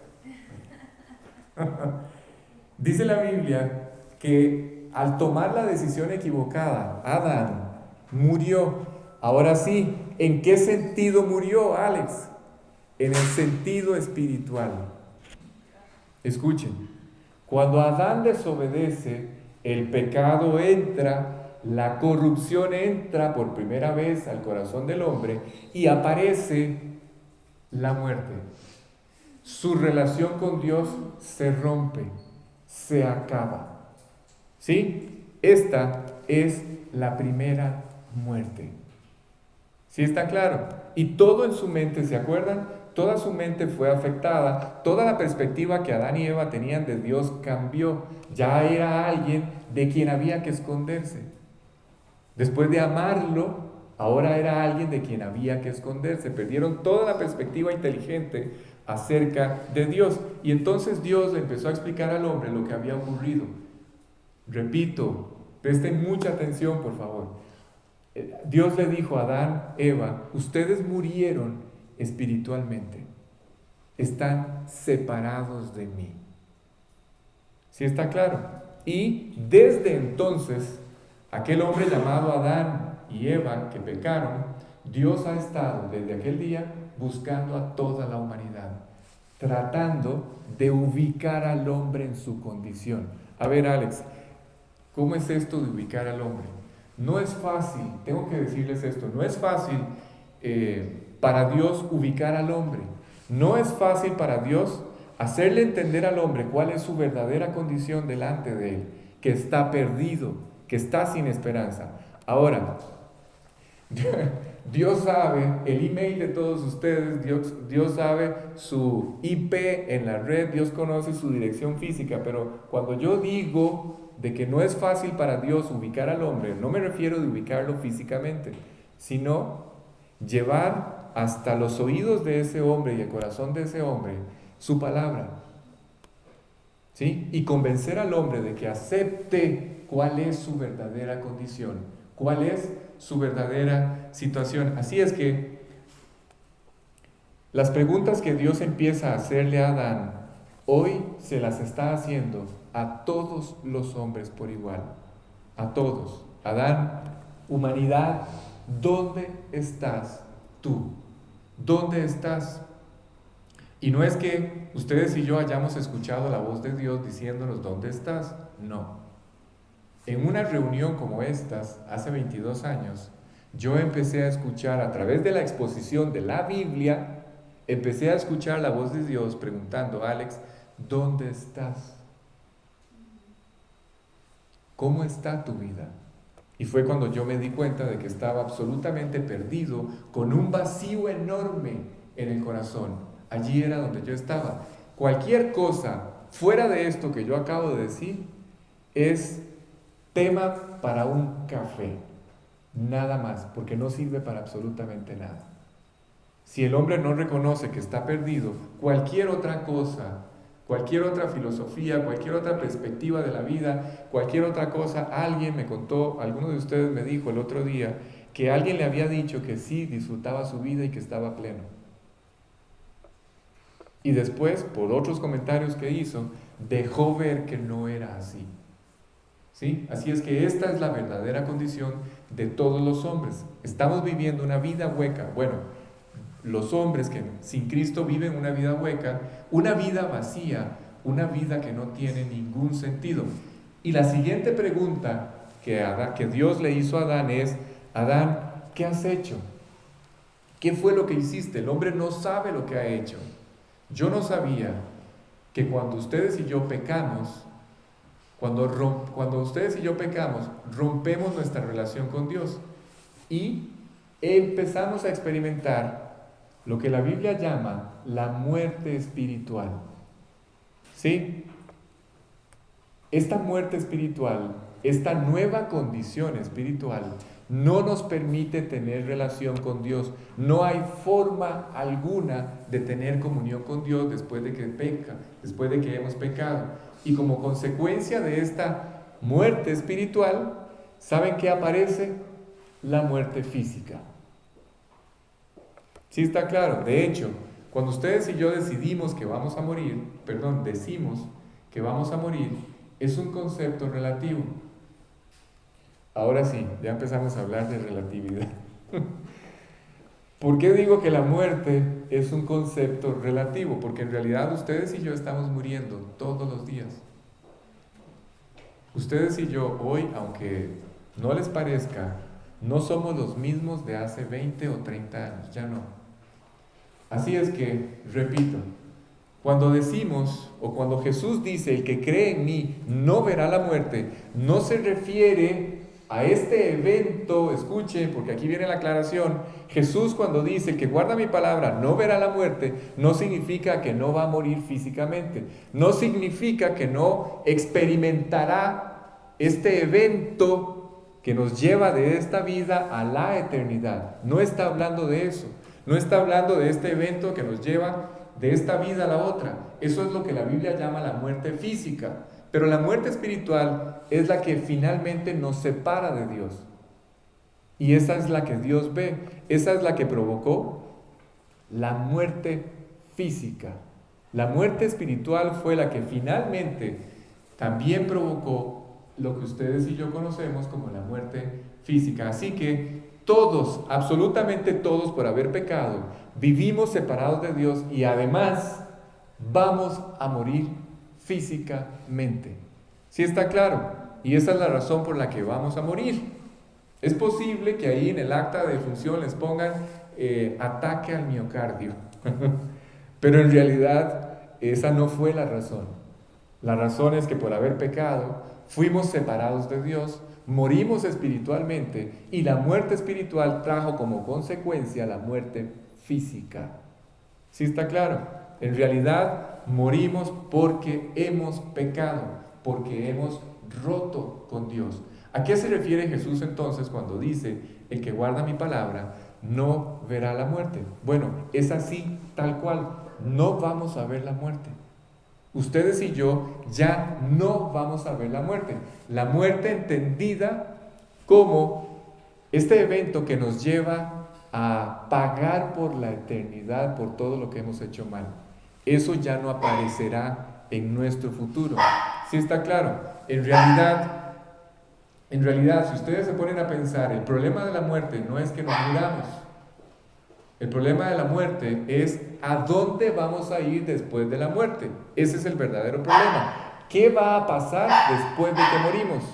Dice la Biblia que al tomar la decisión equivocada, Adán murió. Ahora sí, ¿en qué sentido murió, Alex? En el sentido espiritual. Escuchen, cuando Adán desobedece, el pecado entra, la corrupción entra por primera vez al corazón del hombre y aparece la muerte. Su relación con Dios se rompe, se acaba. ¿Sí? Esta es la primera muerte. ¿Sí está claro? Y todo en su mente, ¿se acuerdan? Toda su mente fue afectada, toda la perspectiva que Adán y Eva tenían de Dios cambió. Ya era alguien de quien había que esconderse. Después de amarlo, ahora era alguien de quien había que esconderse. Perdieron toda la perspectiva inteligente acerca de Dios. Y entonces Dios le empezó a explicar al hombre lo que había ocurrido. Repito, presten mucha atención, por favor. Dios le dijo a Adán, Eva, ustedes murieron espiritualmente, están separados de mí. ¿Sí está claro? Y desde entonces, aquel hombre llamado Adán y Eva que pecaron, Dios ha estado desde aquel día buscando a toda la humanidad, tratando de ubicar al hombre en su condición. A ver, Alex, ¿cómo es esto de ubicar al hombre? No es fácil, tengo que decirles esto, no es fácil para Dios ubicar al hombre. No es fácil para Dios hacerle entender al hombre cuál es su verdadera condición delante de él, que está perdido, que está sin esperanza. Ahora, Dios sabe el email de todos ustedes, Dios sabe su IP en la red, Dios conoce su dirección física, pero cuando yo digo de que no es fácil para Dios ubicar al hombre, no me refiero de ubicarlo físicamente, sino llevar hasta los oídos de ese hombre y el corazón de ese hombre su palabra, ¿sí? Y convencer al hombre de que acepte cuál es su verdadera condición, cuál es su verdadera situación. Así es que las preguntas que Dios empieza a hacerle a Adán, hoy se las está haciendo a todos los hombres por igual, a todos. Adán, humanidad, ¿dónde estás tú? ¿Dónde estás? Y no es que ustedes y yo hayamos escuchado la voz de Dios diciéndonos ¿dónde estás? No. En una reunión como estas, hace 22 años, yo empecé a escuchar a través de la exposición de la Biblia, empecé a escuchar la voz de Dios preguntando, Alex, ¿dónde estás? ¿Cómo está tu vida? Y fue cuando yo me di cuenta de que estaba absolutamente perdido, con un vacío enorme en el corazón. Allí era donde yo estaba. Cualquier cosa fuera de esto que yo acabo de decir es tema para un café. Nada más, porque no sirve para absolutamente nada. Si el hombre no reconoce que está perdido, cualquier otra cosa, cualquier otra filosofía, cualquier otra perspectiva de la vida, cualquier otra cosa, alguien me contó, alguno de ustedes me dijo el otro día, que alguien le había dicho que sí disfrutaba su vida y que estaba pleno. Y después, por otros comentarios que hizo, dejó ver que no era así. ¿Sí? Así es que esta es la verdadera condición de todos los hombres. Estamos viviendo una vida hueca. Bueno, los hombres que sin Cristo viven una vida hueca, una vida vacía, una vida que no tiene ningún sentido. Y la siguiente pregunta que Dios le hizo a Adán es: Adán, ¿qué has hecho? ¿Qué fue lo que hiciste? El hombre no sabe lo que ha hecho. Yo no sabía que cuando ustedes y yo pecamos, cuando ustedes y yo pecamos, rompemos nuestra relación con Dios y empezamos a experimentar lo que la Biblia llama la muerte espiritual. ¿Sí? Esta muerte espiritual, esta nueva condición espiritual, no nos permite tener relación con Dios. No hay forma alguna de tener comunión con Dios después de que hemos pecado. Y como consecuencia de esta muerte espiritual, ¿saben qué aparece? La muerte física. ¿Sí está claro? De hecho, cuando ustedes y yo decimos que vamos a morir, es un concepto relativo. Ahora sí, ya empezamos a hablar de relatividad. ¿Por qué digo que la muerte es un concepto relativo? Porque en realidad ustedes y yo estamos muriendo todos los días. Ustedes y yo hoy, aunque no les parezca, no somos los mismos de hace 20 o 30 años, ya no. Así es que, repito, cuando decimos, o cuando Jesús dice, el que cree en mí no verá la muerte, no se refiere a este evento, escuchen, porque aquí viene la aclaración. Jesús, cuando dice, el que guarda mi palabra no verá la muerte, no significa que no va a morir físicamente, no significa que no experimentará este evento que nos lleva de esta vida a la eternidad. No está hablando de eso, no está hablando de este evento que nos lleva de esta vida a la otra. Eso es lo que la Biblia llama la muerte física. Pero la muerte espiritual es la que finalmente nos separa de Dios. Y esa es la que Dios ve. Esa es la que provocó la muerte física. La muerte espiritual fue la que finalmente también provocó lo que ustedes y yo conocemos como la muerte física. Así que todos, absolutamente todos, por haber pecado, vivimos separados de Dios y además vamos a morir físicamente. ¿Sí está claro? Y esa es la razón por la que vamos a morir. Es posible que ahí en el acta de defunción les pongan ataque al miocardio. Pero en realidad esa no fue la razón. La razón es que por haber pecado fuimos separados de Dios, morimos espiritualmente y la muerte espiritual trajo como consecuencia la muerte física. ¿Sí está claro? En realidad morimos porque hemos pecado, porque hemos roto con Dios. ¿A qué se refiere Jesús entonces cuando dice, el que guarda mi palabra no verá la muerte? Bueno, es así, tal cual, no vamos a ver la muerte. Ustedes y yo ya no vamos a ver la muerte. La muerte entendida como este evento que nos lleva a pagar por la eternidad por todo lo que hemos hecho mal. Eso ya no aparecerá en nuestro futuro. ¿Sí está claro? En realidad, si ustedes se ponen a pensar, el problema de la muerte no es que nos muramos. El problema de la muerte es a dónde vamos a ir después de la muerte. Ese es el verdadero problema. ¿Qué va a pasar después de que morimos?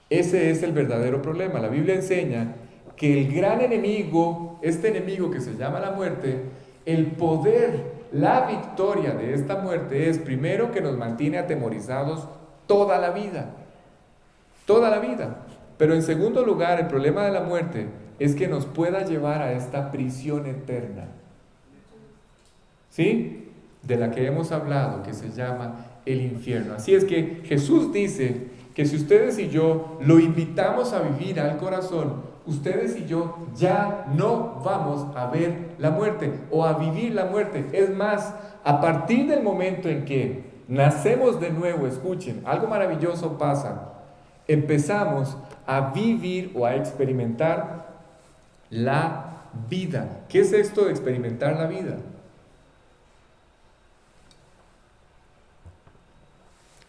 Ese es el verdadero problema. La Biblia enseña que el gran enemigo, este enemigo que se llama la muerte, el poder, la victoria de esta muerte es primero que nos mantiene atemorizados toda la vida. Toda la vida. Pero en segundo lugar, el problema de la muerte es que nos pueda llevar a esta prisión eterna. ¿Sí? De la que hemos hablado, que se llama el infierno. Así es que Jesús dice que si ustedes y yo lo invitamos a vivir al corazón, ustedes y yo ya no vamos a ver la muerte o a vivir la muerte. Es más, a partir del momento en que nacemos de nuevo, escuchen, algo maravilloso pasa. Empezamos a vivir o a experimentar la vida. ¿Qué es esto de experimentar la vida?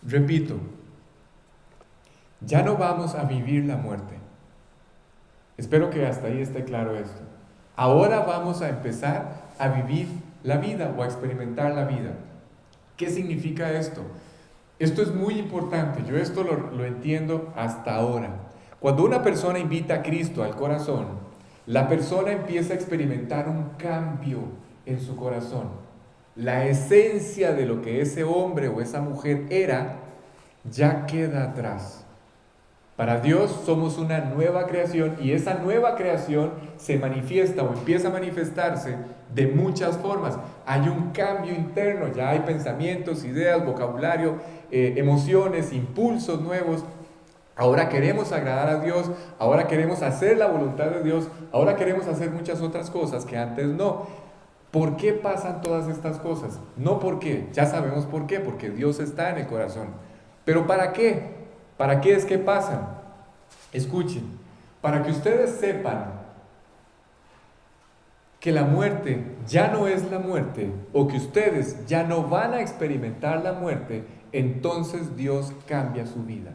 Repito, ya no vamos a vivir la muerte. Espero que hasta ahí esté claro esto. Ahora vamos a empezar a vivir la vida o a experimentar la vida. ¿Qué significa esto? Esto es muy importante. Yo esto lo entiendo hasta ahora. Cuando una persona invita a Cristo al corazón, la persona empieza a experimentar un cambio en su corazón. La esencia de lo que ese hombre o esa mujer era ya queda atrás. Para Dios somos una nueva creación y esa nueva creación se manifiesta o empieza a manifestarse de muchas formas. Hay un cambio interno, ya hay pensamientos, ideas, vocabulario, emociones, impulsos nuevos. Ahora queremos agradar a Dios, ahora queremos hacer la voluntad de Dios, ahora queremos hacer muchas otras cosas que antes no. ¿Por qué pasan todas estas cosas? No por qué, ya sabemos por qué, porque Dios está en el corazón. Pero ¿para qué? ¿Para qué es que pasan? Escuchen, para que ustedes sepan que la muerte ya no es la muerte, o que ustedes ya no van a experimentar la muerte, entonces Dios cambia su vida.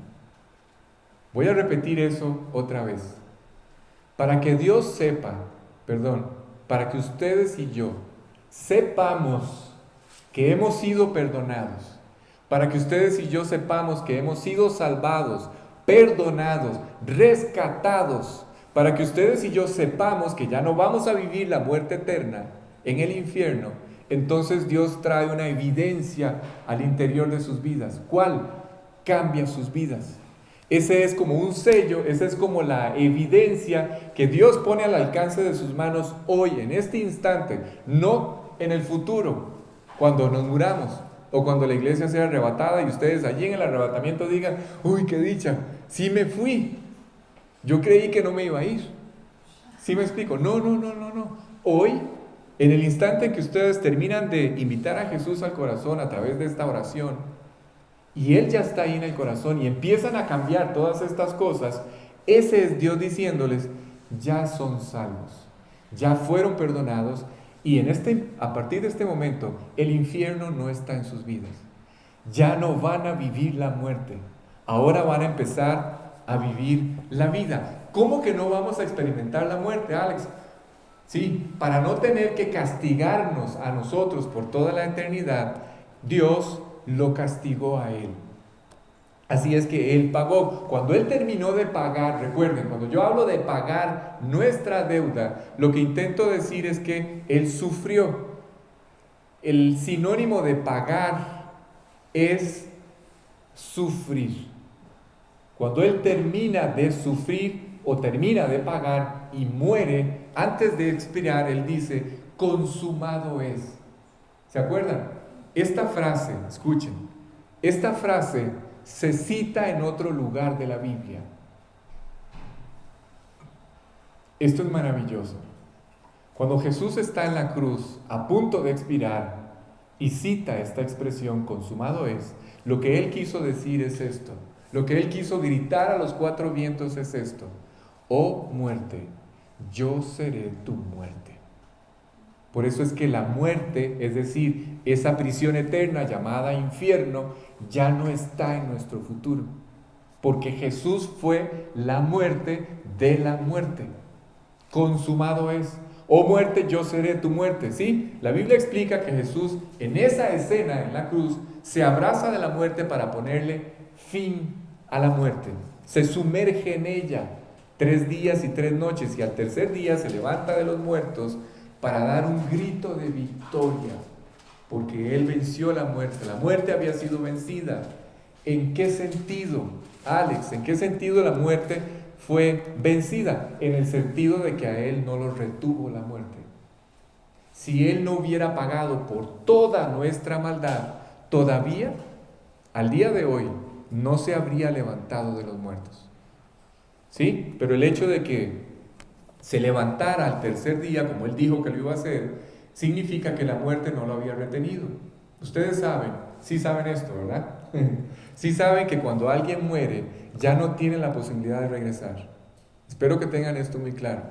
Voy a repetir eso otra vez. Para que Dios sepa, para que ustedes y yo sepamos que hemos sido perdonados, para que ustedes y yo sepamos que hemos sido salvados, perdonados, rescatados, para que ustedes y yo sepamos que ya no vamos a vivir la muerte eterna en el infierno, entonces Dios trae una evidencia al interior de sus vidas. ¿Cuál? Cambia sus vidas. Ese es como un sello, esa es como la evidencia que Dios pone al alcance de sus manos hoy, en este instante, no en el futuro, cuando nos muramos. O cuando la iglesia sea arrebatada y ustedes allí en el arrebatamiento digan, uy, qué dicha, sí me fui. Yo creí que no me iba a ir. ¿Sí me explico? No. Hoy, en el instante en que ustedes terminan de invitar a Jesús al corazón a través de esta oración, y Él ya está ahí en el corazón y empiezan a cambiar todas estas cosas, ese es Dios diciéndoles, ya son salvos, ya fueron perdonados. Y a partir de este momento, el infierno no está en sus vidas. Ya no van a vivir la muerte. Ahora van a empezar a vivir la vida. ¿Cómo que no vamos a experimentar la muerte, Alex? Sí, para no tener que castigarnos a nosotros por toda la eternidad, Dios lo castigó a Él. Así es que Él pagó. Cuando Él terminó de pagar, recuerden, cuando yo hablo de pagar nuestra deuda, lo que intento decir es que Él sufrió. El sinónimo de pagar es sufrir. Cuando Él termina de sufrir o termina de pagar y muere, antes de expirar, Él dice, consumado es. ¿Se acuerdan? Esta frase, escuchen, esta frase se cita en otro lugar de la Biblia. Esto es maravilloso. Cuando Jesús está en la cruz, a punto de expirar, y cita esta expresión, consumado es, lo que Él quiso decir es esto. Lo que Él quiso gritar a los cuatro vientos es esto. Oh muerte, yo seré tu muerte. Por eso es que la muerte, es decir, esa prisión eterna llamada infierno, ya no está en nuestro futuro, porque Jesús fue la muerte de la muerte. Consumado es. Oh muerte, yo seré tu muerte. Sí, la Biblia explica que Jesús en esa escena en la cruz se abraza de la muerte para ponerle fin a la muerte. Se sumerge en ella 3 días y 3 noches y al tercer día se levanta de los muertos para dar un grito de victoria, porque Él venció la muerte. La muerte había sido vencida. ¿En qué sentido, Alex? ¿En qué sentido la muerte fue vencida? En el sentido de que a Él no lo retuvo la muerte. Si Él no hubiera pagado por toda nuestra maldad, todavía, al día de hoy, no se habría levantado de los muertos. ¿Sí? Pero el hecho de que se levantara al tercer día, como Él dijo que lo iba a hacer, significa que la muerte no lo había retenido. Ustedes saben, sí saben esto, ¿verdad? Sí saben que cuando alguien muere, ya no tiene la posibilidad de regresar. Espero que tengan esto muy claro.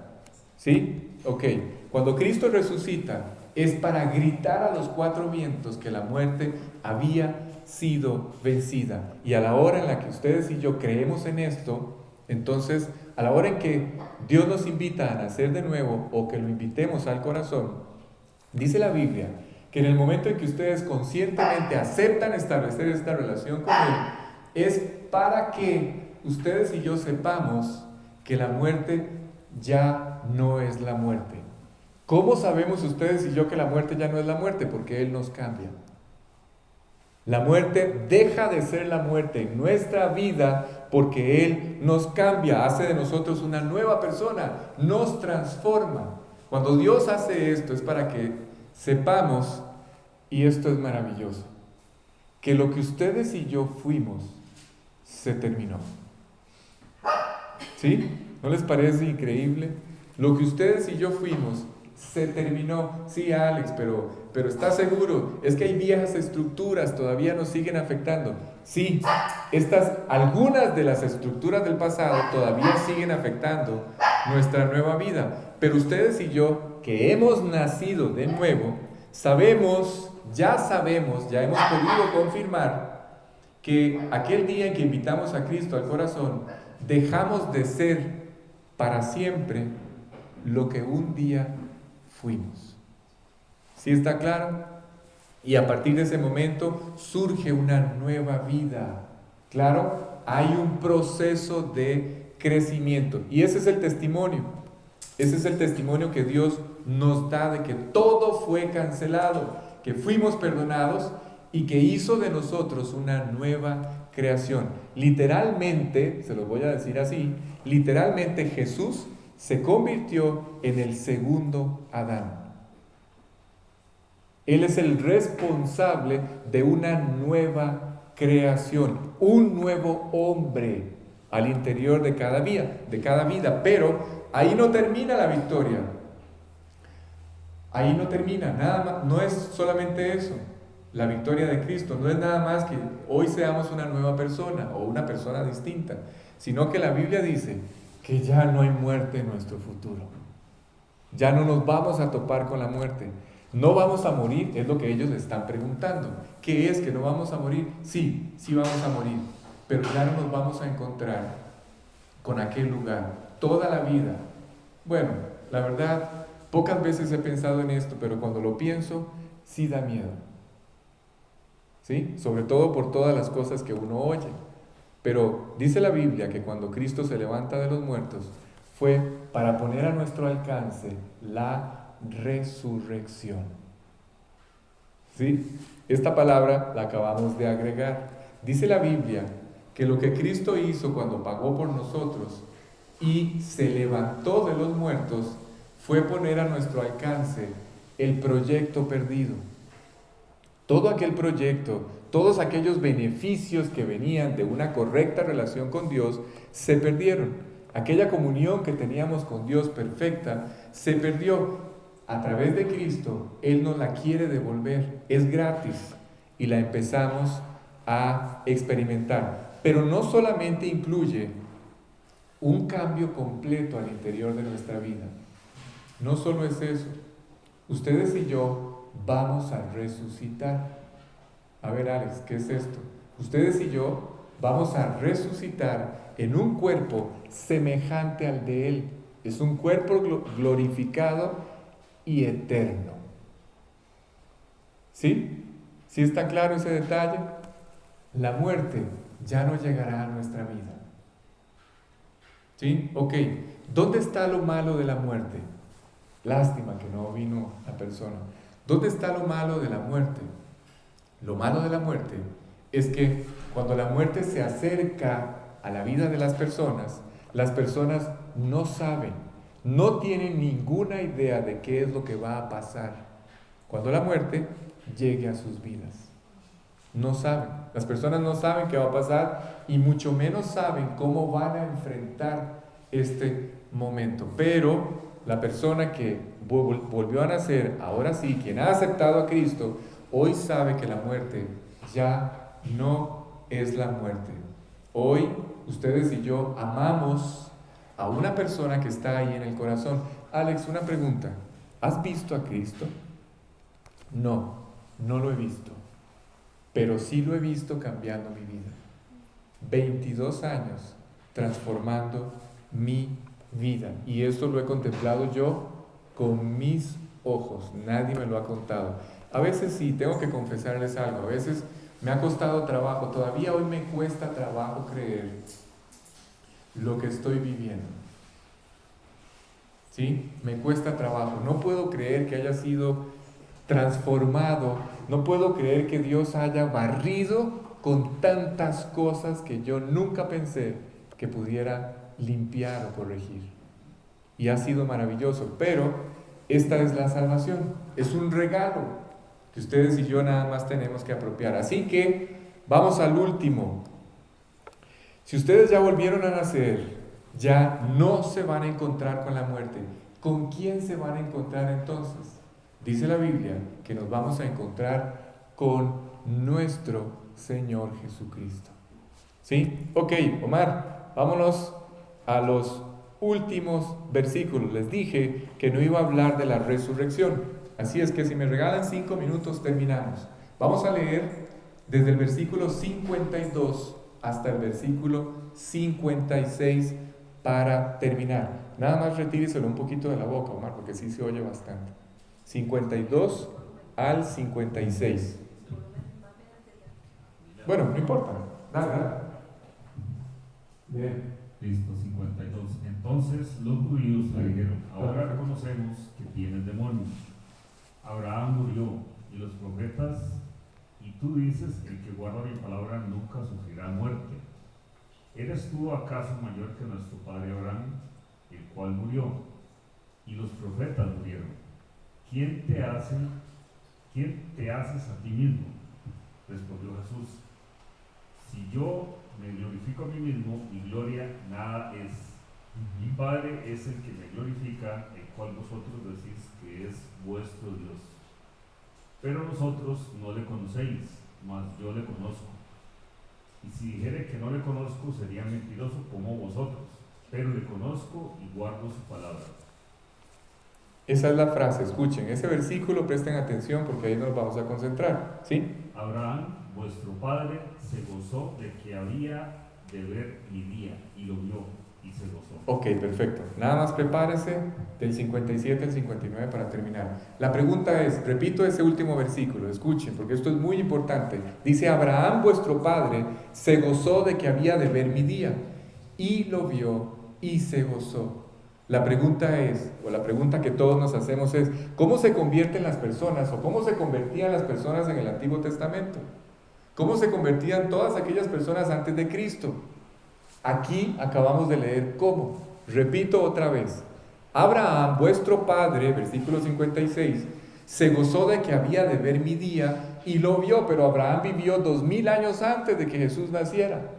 ¿Sí? Ok. Cuando Cristo resucita, es para gritar a los cuatro vientos que la muerte había sido vencida. Y a la hora en la que ustedes y yo creemos en esto, entonces, a la hora en que Dios nos invita a nacer de nuevo o que lo invitemos al corazón, dice la Biblia que en el momento en que ustedes conscientemente aceptan establecer esta relación con Él, es para que ustedes y yo sepamos que la muerte ya no es la muerte. ¿Cómo sabemos ustedes y yo que la muerte ya no es la muerte? Porque Él nos cambia. La muerte deja de ser la muerte en nuestra vida porque Él nos cambia, hace de nosotros una nueva persona, nos transforma. Cuando Dios hace esto es para que sepamos, y esto es maravilloso, que lo que ustedes y yo fuimos se terminó. ¿Sí? ¿No les parece increíble? Lo que ustedes y yo fuimos se terminó. Sí, Alex, pero ¿estás seguro? Es que hay viejas estructuras, todavía nos siguen afectando. Sí, algunas de las estructuras del pasado todavía siguen afectando nuestra nueva vida. Pero ustedes y yo, que hemos nacido de nuevo, ya hemos podido confirmar que aquel día en que invitamos a Cristo al corazón, dejamos de ser para siempre lo que un día fuimos. ¿Sí está claro? Y a partir de ese momento surge una nueva vida. Claro, hay un proceso de crecimiento. Y ese es el testimonio. Ese es el testimonio que Dios nos da de que todo fue cancelado, que fuimos perdonados y que hizo de nosotros una nueva creación. Literalmente, se los voy a decir así, literalmente Jesús se convirtió en el segundo Adán. Él es el responsable de una nueva creación, un nuevo hombre al interior de cada vida. Pero ahí no termina la victoria. Ahí no termina, nada más, no es solamente eso. La victoria de Cristo no es nada más que hoy seamos una nueva persona o una persona distinta, sino que la Biblia dice que ya no hay muerte en nuestro futuro. Ya no nos vamos a topar con la muerte. No vamos a morir, es lo que ellos están preguntando. ¿Qué es que no vamos a morir? Sí, sí vamos a morir, pero ya no nos vamos a encontrar con aquel lugar toda la vida. Bueno, la verdad, pocas veces he pensado en esto, pero cuando lo pienso, sí da miedo. ¿Sí? Sobre todo por todas las cosas que uno oye. Pero dice la Biblia que cuando Cristo se levanta de los muertos, fue para poner a nuestro alcance la resurrección. ¿Sí? Esta palabra la acabamos de agregar. Dice la Biblia que lo que Cristo hizo cuando pagó por nosotros y se levantó de los muertos fue poner a nuestro alcance el proyecto perdido. Todo aquel proyecto, todos aquellos beneficios que venían de una correcta relación con Dios se perdieron. Aquella comunión que teníamos con Dios perfecta se perdió. A través de Cristo, Él nos la quiere devolver. Es gratis y la empezamos a experimentar. Pero no solamente incluye un cambio completo al interior de nuestra vida. No solo es eso. Ustedes y yo vamos a resucitar. A ver, Alex, ¿qué es esto? Ustedes y yo vamos a resucitar en un cuerpo semejante al de Él. Es un cuerpo glorificado y eterno. ¿Sí? ¿Sí está claro ese detalle? La muerte ya no llegará a nuestra vida. ¿Sí? Ok. ¿Dónde está lo malo de la muerte? Lástima que no vino la persona. ¿Dónde está lo malo de la muerte? Lo malo de la muerte es que cuando la muerte se acerca a la vida de las personas no saben, no tienen ninguna idea de qué es lo que va a pasar cuando la muerte llegue a sus vidas. no saben. Las personas no saben qué va a pasar y mucho menos saben cómo van a enfrentar este momento. Pero la persona que volvió a nacer, ahora sí, quien ha aceptado a Cristo, hoy sabe que la muerte ya no es la muerte. Hoy ustedes y yo amamos a una persona que está ahí en el corazón. Alex, una pregunta. ¿Has visto a Cristo? No, no lo he visto. Pero sí lo he visto cambiando mi vida. 22 años transformando mi vida. Y esto lo he contemplado yo con mis ojos. Nadie me lo ha contado. A veces sí, tengo que confesarles algo. A veces me ha costado trabajo. Todavía hoy me cuesta trabajo creer lo que estoy viviendo. ¿Sí? Me cuesta trabajo. No puedo creer que haya sido transformado. No puedo creer que Dios haya barrido con tantas cosas que yo nunca pensé que pudiera limpiar o corregir. Y ha sido maravilloso. Pero esta es la salvación. Es un regalo que ustedes y yo nada más tenemos que apropiar. Así que vamos al último. Si ustedes ya volvieron a nacer, ya no se van a encontrar con la muerte. ¿Con quién se van a encontrar entonces? Dice la Biblia que nos vamos a encontrar con nuestro Señor Jesucristo. ¿Sí? Ok, Omar, vámonos a los últimos versículos. Les dije que no iba a hablar de la resurrección. Así es que si me regalan 5 minutos terminamos. Vamos a leer desde el versículo 52 hasta el versículo 56 para terminar. Nada más retíreselo un poquito de la boca, Omar, porque sí se oye bastante. 52 al 56. Bueno, no importa. Dale, dale. Bien. Listo, 52. Entonces los judíos le dijeron: ahora reconocemos que tienes demonio. Abraham murió y los profetas, y tú dices: el que guarda mi palabra nunca sufrirá muerte. ¿Eres tú acaso mayor que nuestro padre Abraham, el cual murió? Y los profetas murieron. ¿Quién te haces a ti mismo? Respondió Jesús: si yo me glorifico a mí mismo, mi gloria nada es. Mi Padre es el que me glorifica, el cual vosotros decís que es vuestro Dios. Pero vosotros no le conocéis, mas yo le conozco. Y si dijere que no le conozco, sería mentiroso como vosotros, pero le conozco y guardo su palabra. Esa es la frase, escuchen, ese versículo, presten atención porque ahí nos vamos a concentrar, ¿sí? Abraham, vuestro padre, se gozó de que había de ver mi día, y lo vio, y se gozó. Ok, perfecto. Nada más prepárese del 57 al 59 para terminar. La pregunta es, repito ese último versículo, escuchen, porque esto es muy importante. Dice: Abraham, vuestro padre, se gozó de que había de ver mi día, y lo vio, y se gozó. La pregunta es, o la pregunta que todos nos hacemos es, ¿cómo se convierten las personas o cómo se convertían las personas en el Antiguo Testamento? ¿Cómo se convertían todas aquellas personas antes de Cristo? Aquí acabamos de leer cómo. Repito otra vez. Abraham, vuestro padre, versículo 56, se gozó de que había de ver mi día y lo vio, pero Abraham vivió 2000 años antes de que Jesús naciera.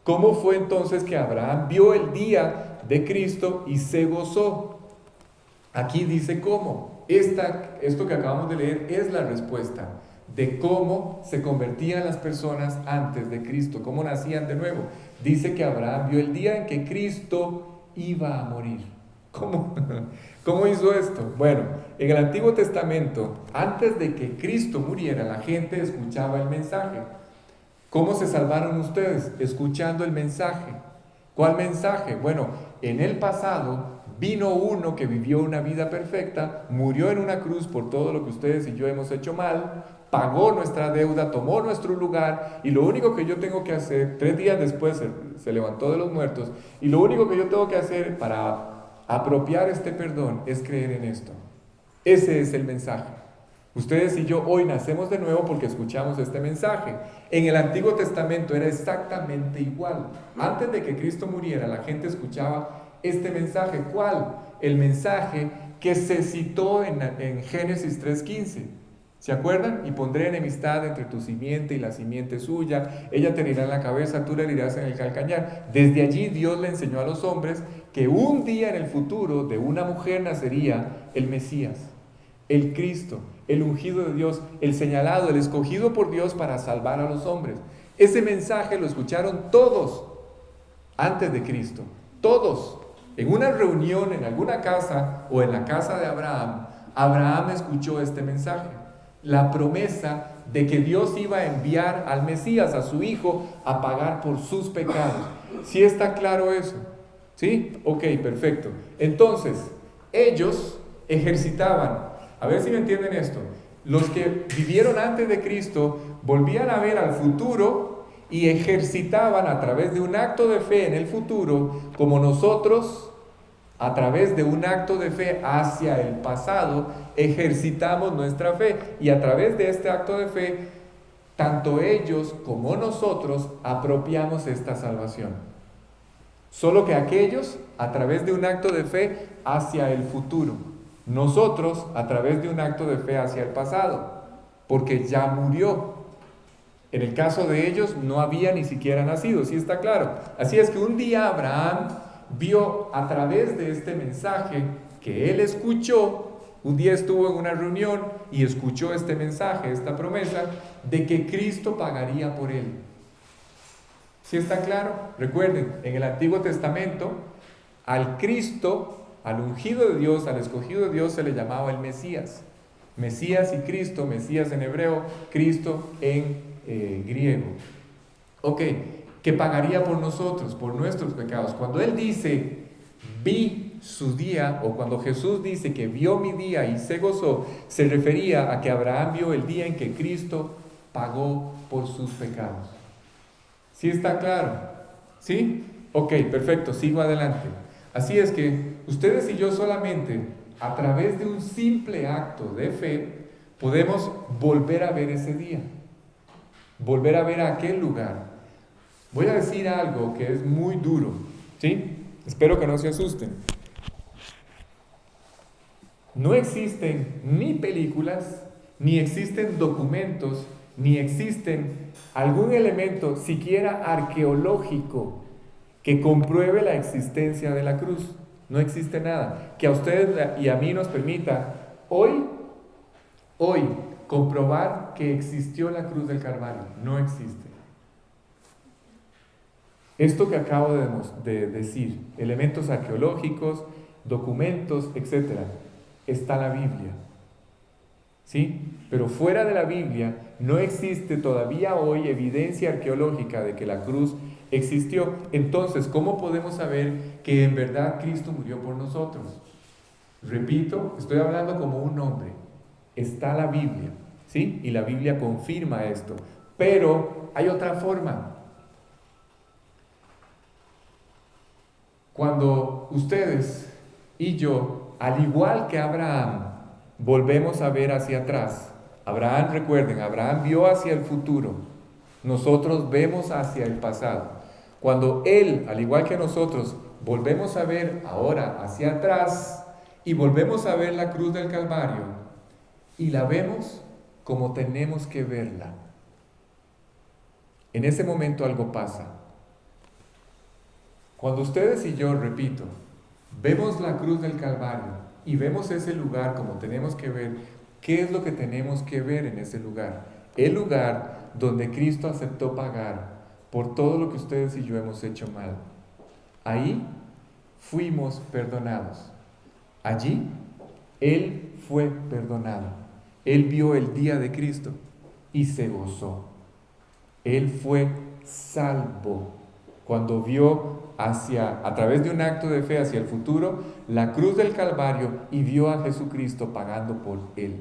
¿Cómo fue entonces que Abraham vio el día de Cristo y se gozó? Aquí dice cómo. Esto que acabamos de leer es la respuesta de cómo se convertían las personas antes de Cristo, cómo nacían de nuevo. Dice que Abraham vio el día en que Cristo iba a morir. ¿Cómo? ¿Cómo hizo esto? Bueno, en el Antiguo Testamento, antes de que Cristo muriera, la gente escuchaba el mensaje. ¿Cómo se salvaron ustedes? Escuchando el mensaje. ¿Cuál mensaje? Bueno, en el pasado vino uno que vivió una vida perfecta, murió en una cruz por todo lo que ustedes y yo hemos hecho mal, pagó nuestra deuda, tomó nuestro lugar, y lo único que yo tengo que hacer, 3 días después se levantó de los muertos, y lo único que yo tengo que hacer para apropiar este perdón es creer en esto. Ese es el mensaje. Ustedes y yo hoy nacemos de nuevo porque escuchamos este mensaje. En el Antiguo Testamento era exactamente igual. Antes de que Cristo muriera, la gente escuchaba este mensaje. ¿Cuál? El mensaje que se citó en Génesis 3:15. ¿Se acuerdan? Y pondré enemistad entre tu simiente y la simiente suya. Ella te herirá en la cabeza, tú le herirás en el calcañar. Desde allí Dios le enseñó a los hombres que un día en el futuro de una mujer nacería el Mesías, el Cristo, el ungido de Dios, el señalado, el escogido por Dios para salvar a los hombres. Ese mensaje lo escucharon todos antes de Cristo. Todos. En una reunión, en alguna casa o en la casa de Abraham, Abraham escuchó este mensaje. La promesa de que Dios iba a enviar al Mesías, a su Hijo, a pagar por sus pecados. ¿Sí está claro eso? ¿Sí? Ok, perfecto. Entonces, ellos ejercitaban, a ver si me entienden esto, los que vivieron antes de Cristo volvían a ver al futuro y ejercitaban a través de un acto de fe en el futuro, como nosotros a través de un acto de fe hacia el pasado ejercitamos nuestra fe, y a través de este acto de fe tanto ellos como nosotros apropiamos esta salvación. Solo que aquellos a través de un acto de fe hacia el futuro, nosotros a través de un acto de fe hacia el pasado, porque ya murió. En el caso de ellos no había ni siquiera nacido, ¿sí está claro? Así es que un día Abraham vio a través de este mensaje que él escuchó, un día estuvo en una reunión y escuchó este mensaje, esta promesa de que Cristo pagaría por él. ¿Sí está claro? Recuerden, en el Antiguo Testamento, al Cristo, al ungido de Dios, al escogido de Dios se le llamaba el Mesías. Mesías y Cristo, Mesías en hebreo, Cristo en griego. Ok, que pagaría por nosotros, por nuestros pecados. Cuando Él dice, vi su día, o cuando Jesús dice que vio mi día y se gozó, se refería a que Abraham vio el día en que Cristo pagó por sus pecados. ¿Sí está claro? ¿Sí? Ok, perfecto, sigo adelante. Así es que ustedes y yo solamente a través de un simple acto de fe podemos volver a ver ese día, volver a ver aquel lugar. Voy a decir algo que es muy duro, ¿sí? Espero que no se asusten. No existen ni películas, ni existen documentos, ni existen algún elemento siquiera arqueológico que compruebe la existencia de la cruz. No existe nada que a ustedes y a mí nos permita hoy comprobar que existió la cruz del Calvario. No existe. Esto que acabo de decir, elementos arqueológicos, documentos, etc., está la Biblia. ¿Sí? Pero fuera de la Biblia no existe todavía hoy evidencia arqueológica de que la cruz existió. Entonces, ¿cómo podemos saber que en verdad Cristo murió por nosotros? Repito, estoy hablando como un hombre. Está la Biblia, ¿sí? Y la Biblia confirma esto. Pero hay otra forma. Cuando ustedes y yo, al igual que Abraham, volvemos a ver hacia atrás. Abraham, recuerden, Abraham vio hacia el futuro. Nosotros vemos hacia el pasado. Cuando él, al igual que nosotros, volvemos a ver ahora hacia atrás y volvemos a ver la cruz del Calvario y la vemos como tenemos que verla, en ese momento algo pasa. Cuando ustedes y yo, repito, vemos la cruz del Calvario y vemos ese lugar como tenemos que ver, ¿qué es lo que tenemos que ver en ese lugar? El lugar donde Cristo aceptó pagar por todo lo que ustedes y yo hemos hecho mal. Ahí fuimos perdonados. Allí Él fue perdonado. Él vio el día de Cristo y se gozó. Él fue salvo cuando vio a través de un acto de fe hacia el futuro, la cruz del Calvario y vio a Jesucristo pagando por él.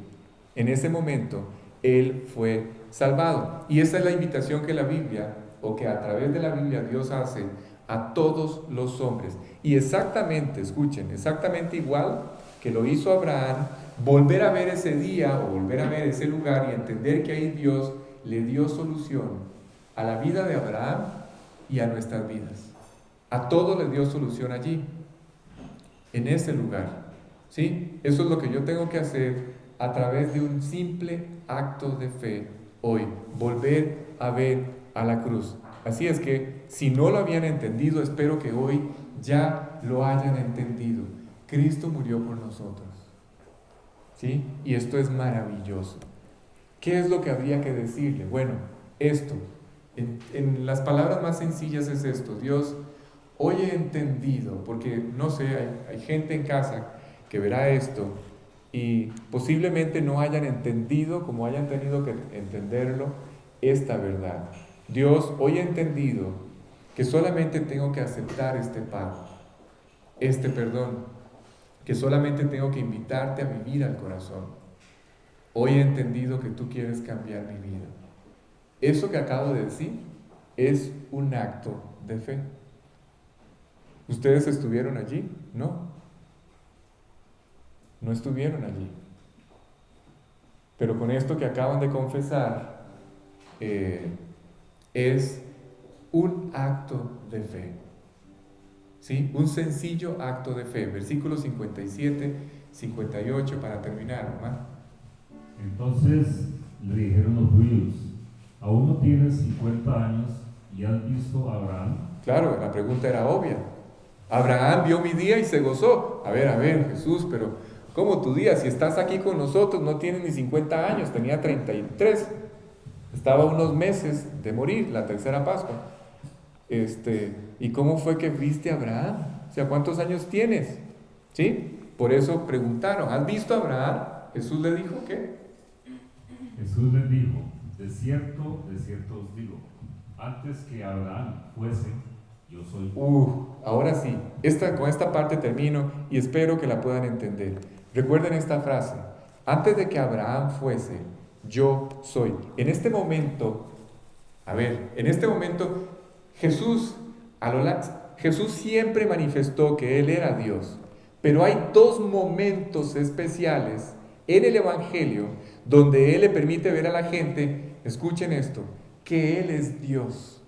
En ese momento, él fue salvado. Y esa es la invitación que la Biblia, o que a través de la Biblia Dios hace a todos los hombres. Y exactamente, escuchen, exactamente igual que lo hizo Abraham, volver a ver ese día o volver a ver ese lugar y entender que ahí Dios le dio solución a la vida de Abraham y a nuestras vidas. A todo le dio solución allí, en ese lugar. ¿Sí? Eso es lo que yo tengo que hacer a través de un simple acto de fe hoy, volver a ver a la cruz. Así es que, si no lo habían entendido, espero que hoy ya lo hayan entendido. Cristo murió por nosotros. ¿Sí? Y esto es maravilloso. ¿Qué es lo que habría que decirle? Bueno, esto, en las palabras más sencillas es esto: Dios, hoy he entendido, porque no sé, hay gente en casa que verá esto y posiblemente no hayan entendido como hayan tenido que entenderlo esta verdad. Dios, hoy he entendido que solamente tengo que aceptar este pago, este perdón, que solamente tengo que invitarte a vivir al corazón. Hoy he entendido que tú quieres cambiar mi vida. Eso que acabo de decir es un acto de fe. ¿Ustedes estuvieron allí? No. No estuvieron allí. Pero con esto que acaban de confesar, es un acto de fe. ¿Sí? Un sencillo acto de fe. Versículos 57, 58 para terminar, hermano. Entonces le dijeron los judíos: ¿aún no tienes 50 años y has visto a Abraham? Claro, la pregunta era obvia. Abraham vio mi día y se gozó. A ver, Jesús, pero ¿cómo tu día? Si estás aquí con nosotros, no tienes ni 50 años, tenía 33. Estaba a unos meses de morir, la tercera Pascua. ¿Y cómo fue que viste a Abraham? O sea, ¿cuántos años tienes? ¿Sí? Por eso preguntaron, ¿has visto a Abraham? Jesús le dijo, ¿qué? Jesús les dijo: de cierto os digo, antes que Abraham fuese, yo soy. Ahora sí, con esta parte termino y espero que la puedan entender. Recuerden esta frase: antes de que Abraham fuese, yo soy. En este momento, Jesús siempre manifestó que Él era Dios, pero hay dos momentos especiales en el Evangelio donde Él le permite ver a la gente, escuchen esto, que Él es Dios.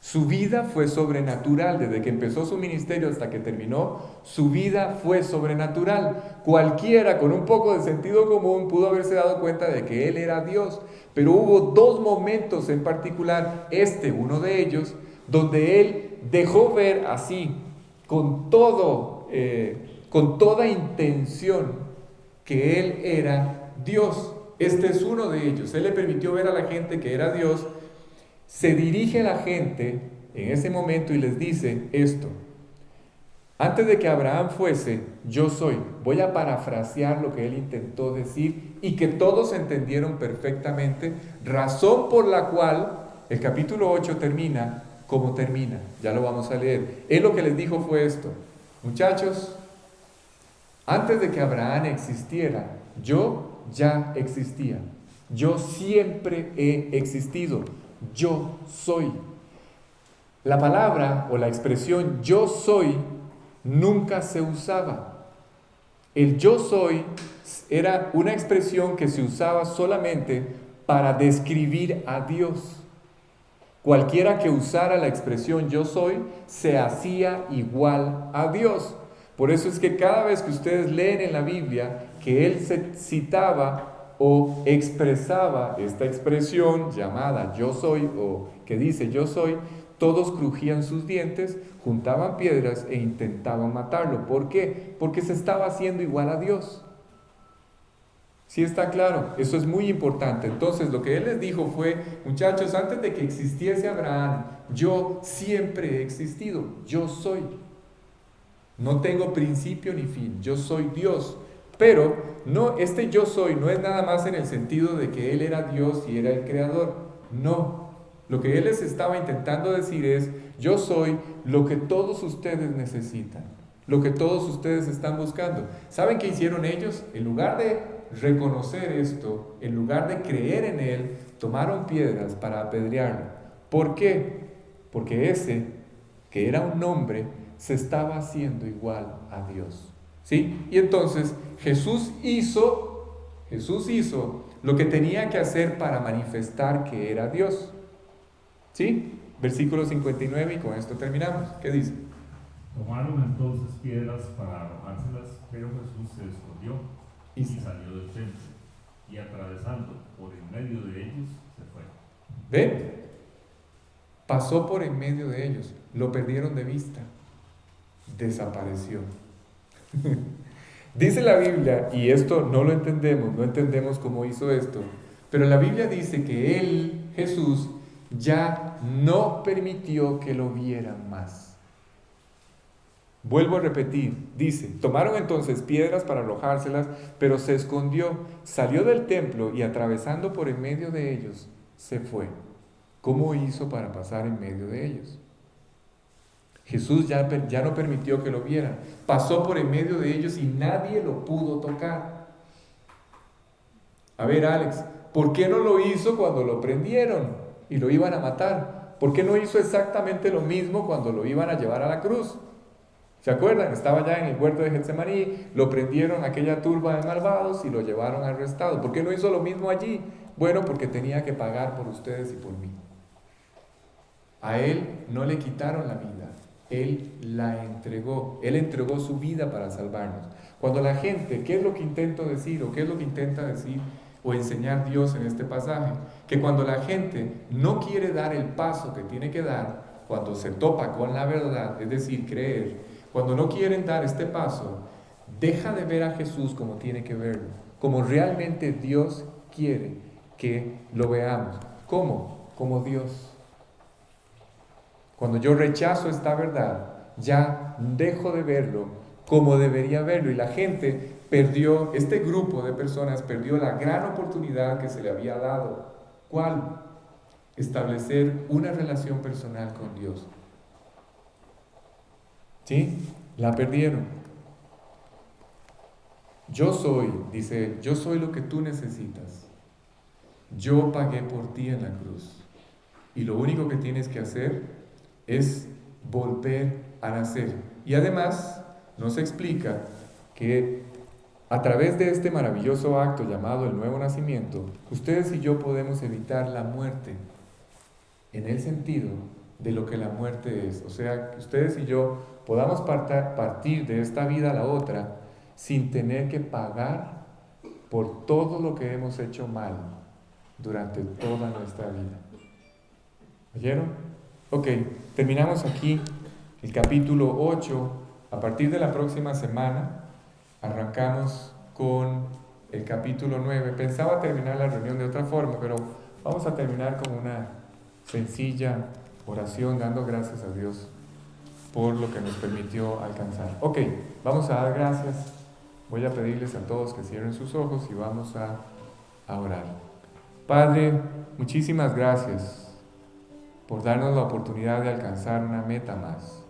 Su vida fue sobrenatural, desde que empezó su ministerio hasta que terminó, su vida fue sobrenatural. Cualquiera con un poco de sentido común pudo haberse dado cuenta de que Él era Dios, pero hubo dos momentos en particular, uno de ellos, donde Él dejó ver así, con toda intención, que Él era Dios. Este es uno de ellos. Él le permitió ver a la gente que era Dios. Se dirige a la gente en ese momento y les dice esto: antes de que Abraham fuese, yo soy. Voy a parafrasear lo que él intentó decir y que todos entendieron perfectamente, razón por la cual el capítulo 8 termina como termina. Ya lo vamos a leer. Él lo que les dijo fue esto: muchachos, antes de que Abraham existiera, yo ya existía. Yo siempre he existido. Yo soy. La palabra o la expresión yo soy nunca se usaba. El yo soy era una expresión que se usaba solamente para describir a Dios. Cualquiera que usara la expresión yo soy se hacía igual a Dios. Por eso es que cada vez que ustedes leen en la Biblia que Él se citaba o expresaba esta expresión llamada yo soy, o que dice yo soy, todos crujían sus dientes, juntaban piedras e intentaban matarlo. ¿Por qué? Porque se estaba haciendo igual a Dios. ¿Sí está claro? Eso es muy importante. Entonces lo que Él les dijo fue: muchachos, antes de que existiese Abraham, yo siempre he existido. Yo soy. No tengo principio ni fin. Yo soy Dios. Pero este yo soy no es nada más en el sentido de que Él era Dios y era el creador. No. Lo que Él les estaba intentando decir es: yo soy lo que todos ustedes necesitan, lo que todos ustedes están buscando. ¿Saben qué hicieron ellos? En lugar de reconocer esto, en lugar de creer en Él, tomaron piedras para apedrearlo. ¿Por qué? Porque ese, que era un hombre, se estaba haciendo igual a Dios. ¿Sí? Y entonces Jesús hizo lo que tenía que hacer para manifestar que era Dios. ¿Sí? Versículo 59 y con esto terminamos. ¿Qué dice? Tomaron entonces piedras para arrojárselas, pero Jesús se escondió. y salió del templo, y atravesando por en medio de ellos, se fue. ¿Ve? Pasó por en medio de ellos, lo perdieron de vista, desapareció. Dice la Biblia, y esto no lo entendemos, no entendemos cómo hizo esto, pero la Biblia dice que él, Jesús, ya no permitió que lo vieran más. Vuelvo a repetir, dice, tomaron entonces piedras para arrojárselas, pero se escondió, salió del templo y atravesando por en medio de ellos, se fue. ¿Cómo hizo para pasar en medio de ellos? Jesús ya no permitió que lo vieran. Pasó por en medio de ellos y nadie lo pudo tocar. A ver, Alex, ¿por qué no lo hizo cuando lo prendieron y lo iban a matar? ¿Por qué no hizo exactamente lo mismo cuando lo iban a llevar a la cruz? ¿Se acuerdan? Estaba ya en el huerto de Getsemaní, lo prendieron aquella turba de malvados y lo llevaron arrestado. ¿Por qué no hizo lo mismo allí? Bueno, porque tenía que pagar por ustedes y por mí. A él no le quitaron la vida, él la entregó. Él entregó su vida para salvarnos. Cuando la gente, ¿qué es lo que intento decir o qué es lo que intenta decir o enseñar Dios en este pasaje? Que cuando la gente no quiere dar el paso que tiene que dar, cuando se topa con la verdad, es decir, creer, cuando no quieren dar este paso, deja de ver a Jesús como tiene que verlo, como realmente Dios quiere que lo veamos. ¿Cómo? Como Dios. Cuando yo rechazo esta verdad, ya dejo de verlo como debería verlo. Y la gente perdió, este grupo de personas perdió la gran oportunidad que se le había dado. ¿Cuál? Establecer una relación personal con Dios. ¿Sí? La perdieron. Yo soy, dice él, yo soy lo que tú necesitas. Yo pagué por ti en la cruz. Y lo único que tienes que hacer es volver a nacer. Y además nos explica que a través de este maravilloso acto llamado el nuevo nacimiento, ustedes y yo podemos evitar la muerte en el sentido de lo que la muerte es. O sea, que ustedes y yo podamos partir de esta vida a la otra sin tener que pagar por todo lo que hemos hecho mal durante toda nuestra vida. ¿Oyeron? Ok, terminamos aquí el capítulo 8. A partir de la próxima semana arrancamos con el capítulo 9. Pensaba terminar la reunión de otra forma, pero vamos a terminar con una sencilla oración dando gracias a Dios por lo que nos permitió alcanzar. Ok, vamos a dar gracias. Voy a pedirles a todos que cierren sus ojos y vamos a orar. Padre, muchísimas gracias por darnos la oportunidad de alcanzar una meta más.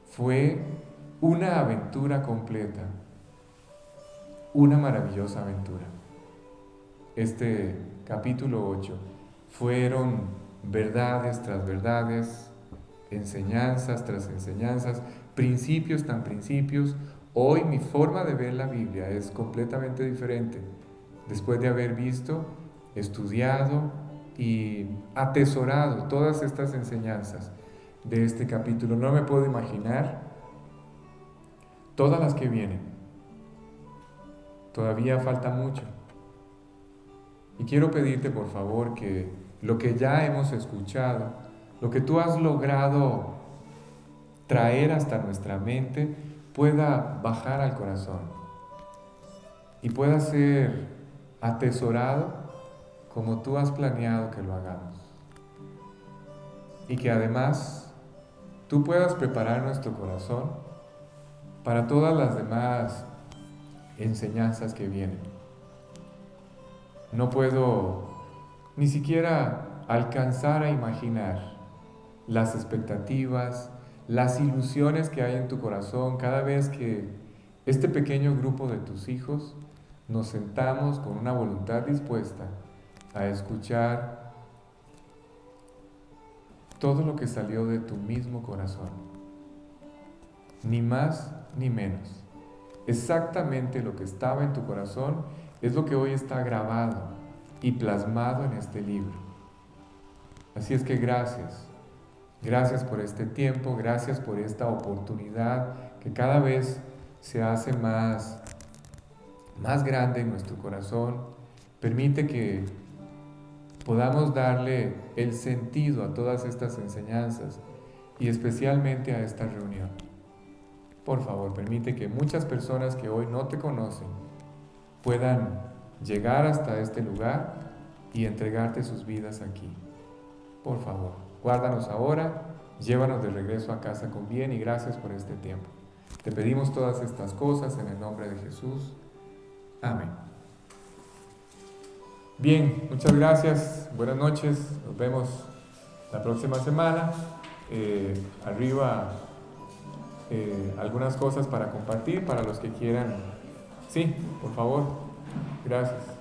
Fue una aventura completa, una maravillosa aventura. Este capítulo 8 fueron verdades tras verdades, enseñanzas tras enseñanzas, principios tras principios. Hoy mi forma de ver la Biblia es completamente diferente, después de haber visto, estudiado y atesorado todas estas enseñanzas de este capítulo. No me puedo imaginar todas las que vienen. Todavía falta mucho. Y quiero pedirte por favor que lo que ya hemos escuchado, lo que tú has logrado traer hasta nuestra mente, pueda bajar al corazón y pueda ser atesorado como tú has planeado que lo hagamos. Y que además tú puedas preparar nuestro corazón para todas las demás enseñanzas que vienen. No puedo ni siquiera alcanzar a imaginar las expectativas, las ilusiones que hay en tu corazón cada vez que este pequeño grupo de tus hijos nos sentamos con una voluntad dispuesta a escuchar todo lo que salió de tu mismo corazón. Ni más ni menos. Exactamente lo que estaba en tu corazón es lo que hoy está grabado y plasmado en este libro. Así es que gracias. Gracias por este tiempo, gracias por esta oportunidad que cada vez se hace más más grande en nuestro corazón. Permite que podamos darle el sentido a todas estas enseñanzas y especialmente a esta reunión. Por favor, permite que muchas personas que hoy no te conocen puedan llegar hasta este lugar y entregarte sus vidas aquí. Por favor, guárdanos ahora, llévanos de regreso a casa con bien y gracias por este tiempo. Te pedimos todas estas cosas en el nombre de Jesús. Amén. Bien, muchas gracias, buenas noches, nos vemos la próxima semana. Arriba algunas cosas para compartir para los que quieran. Sí, por favor, gracias.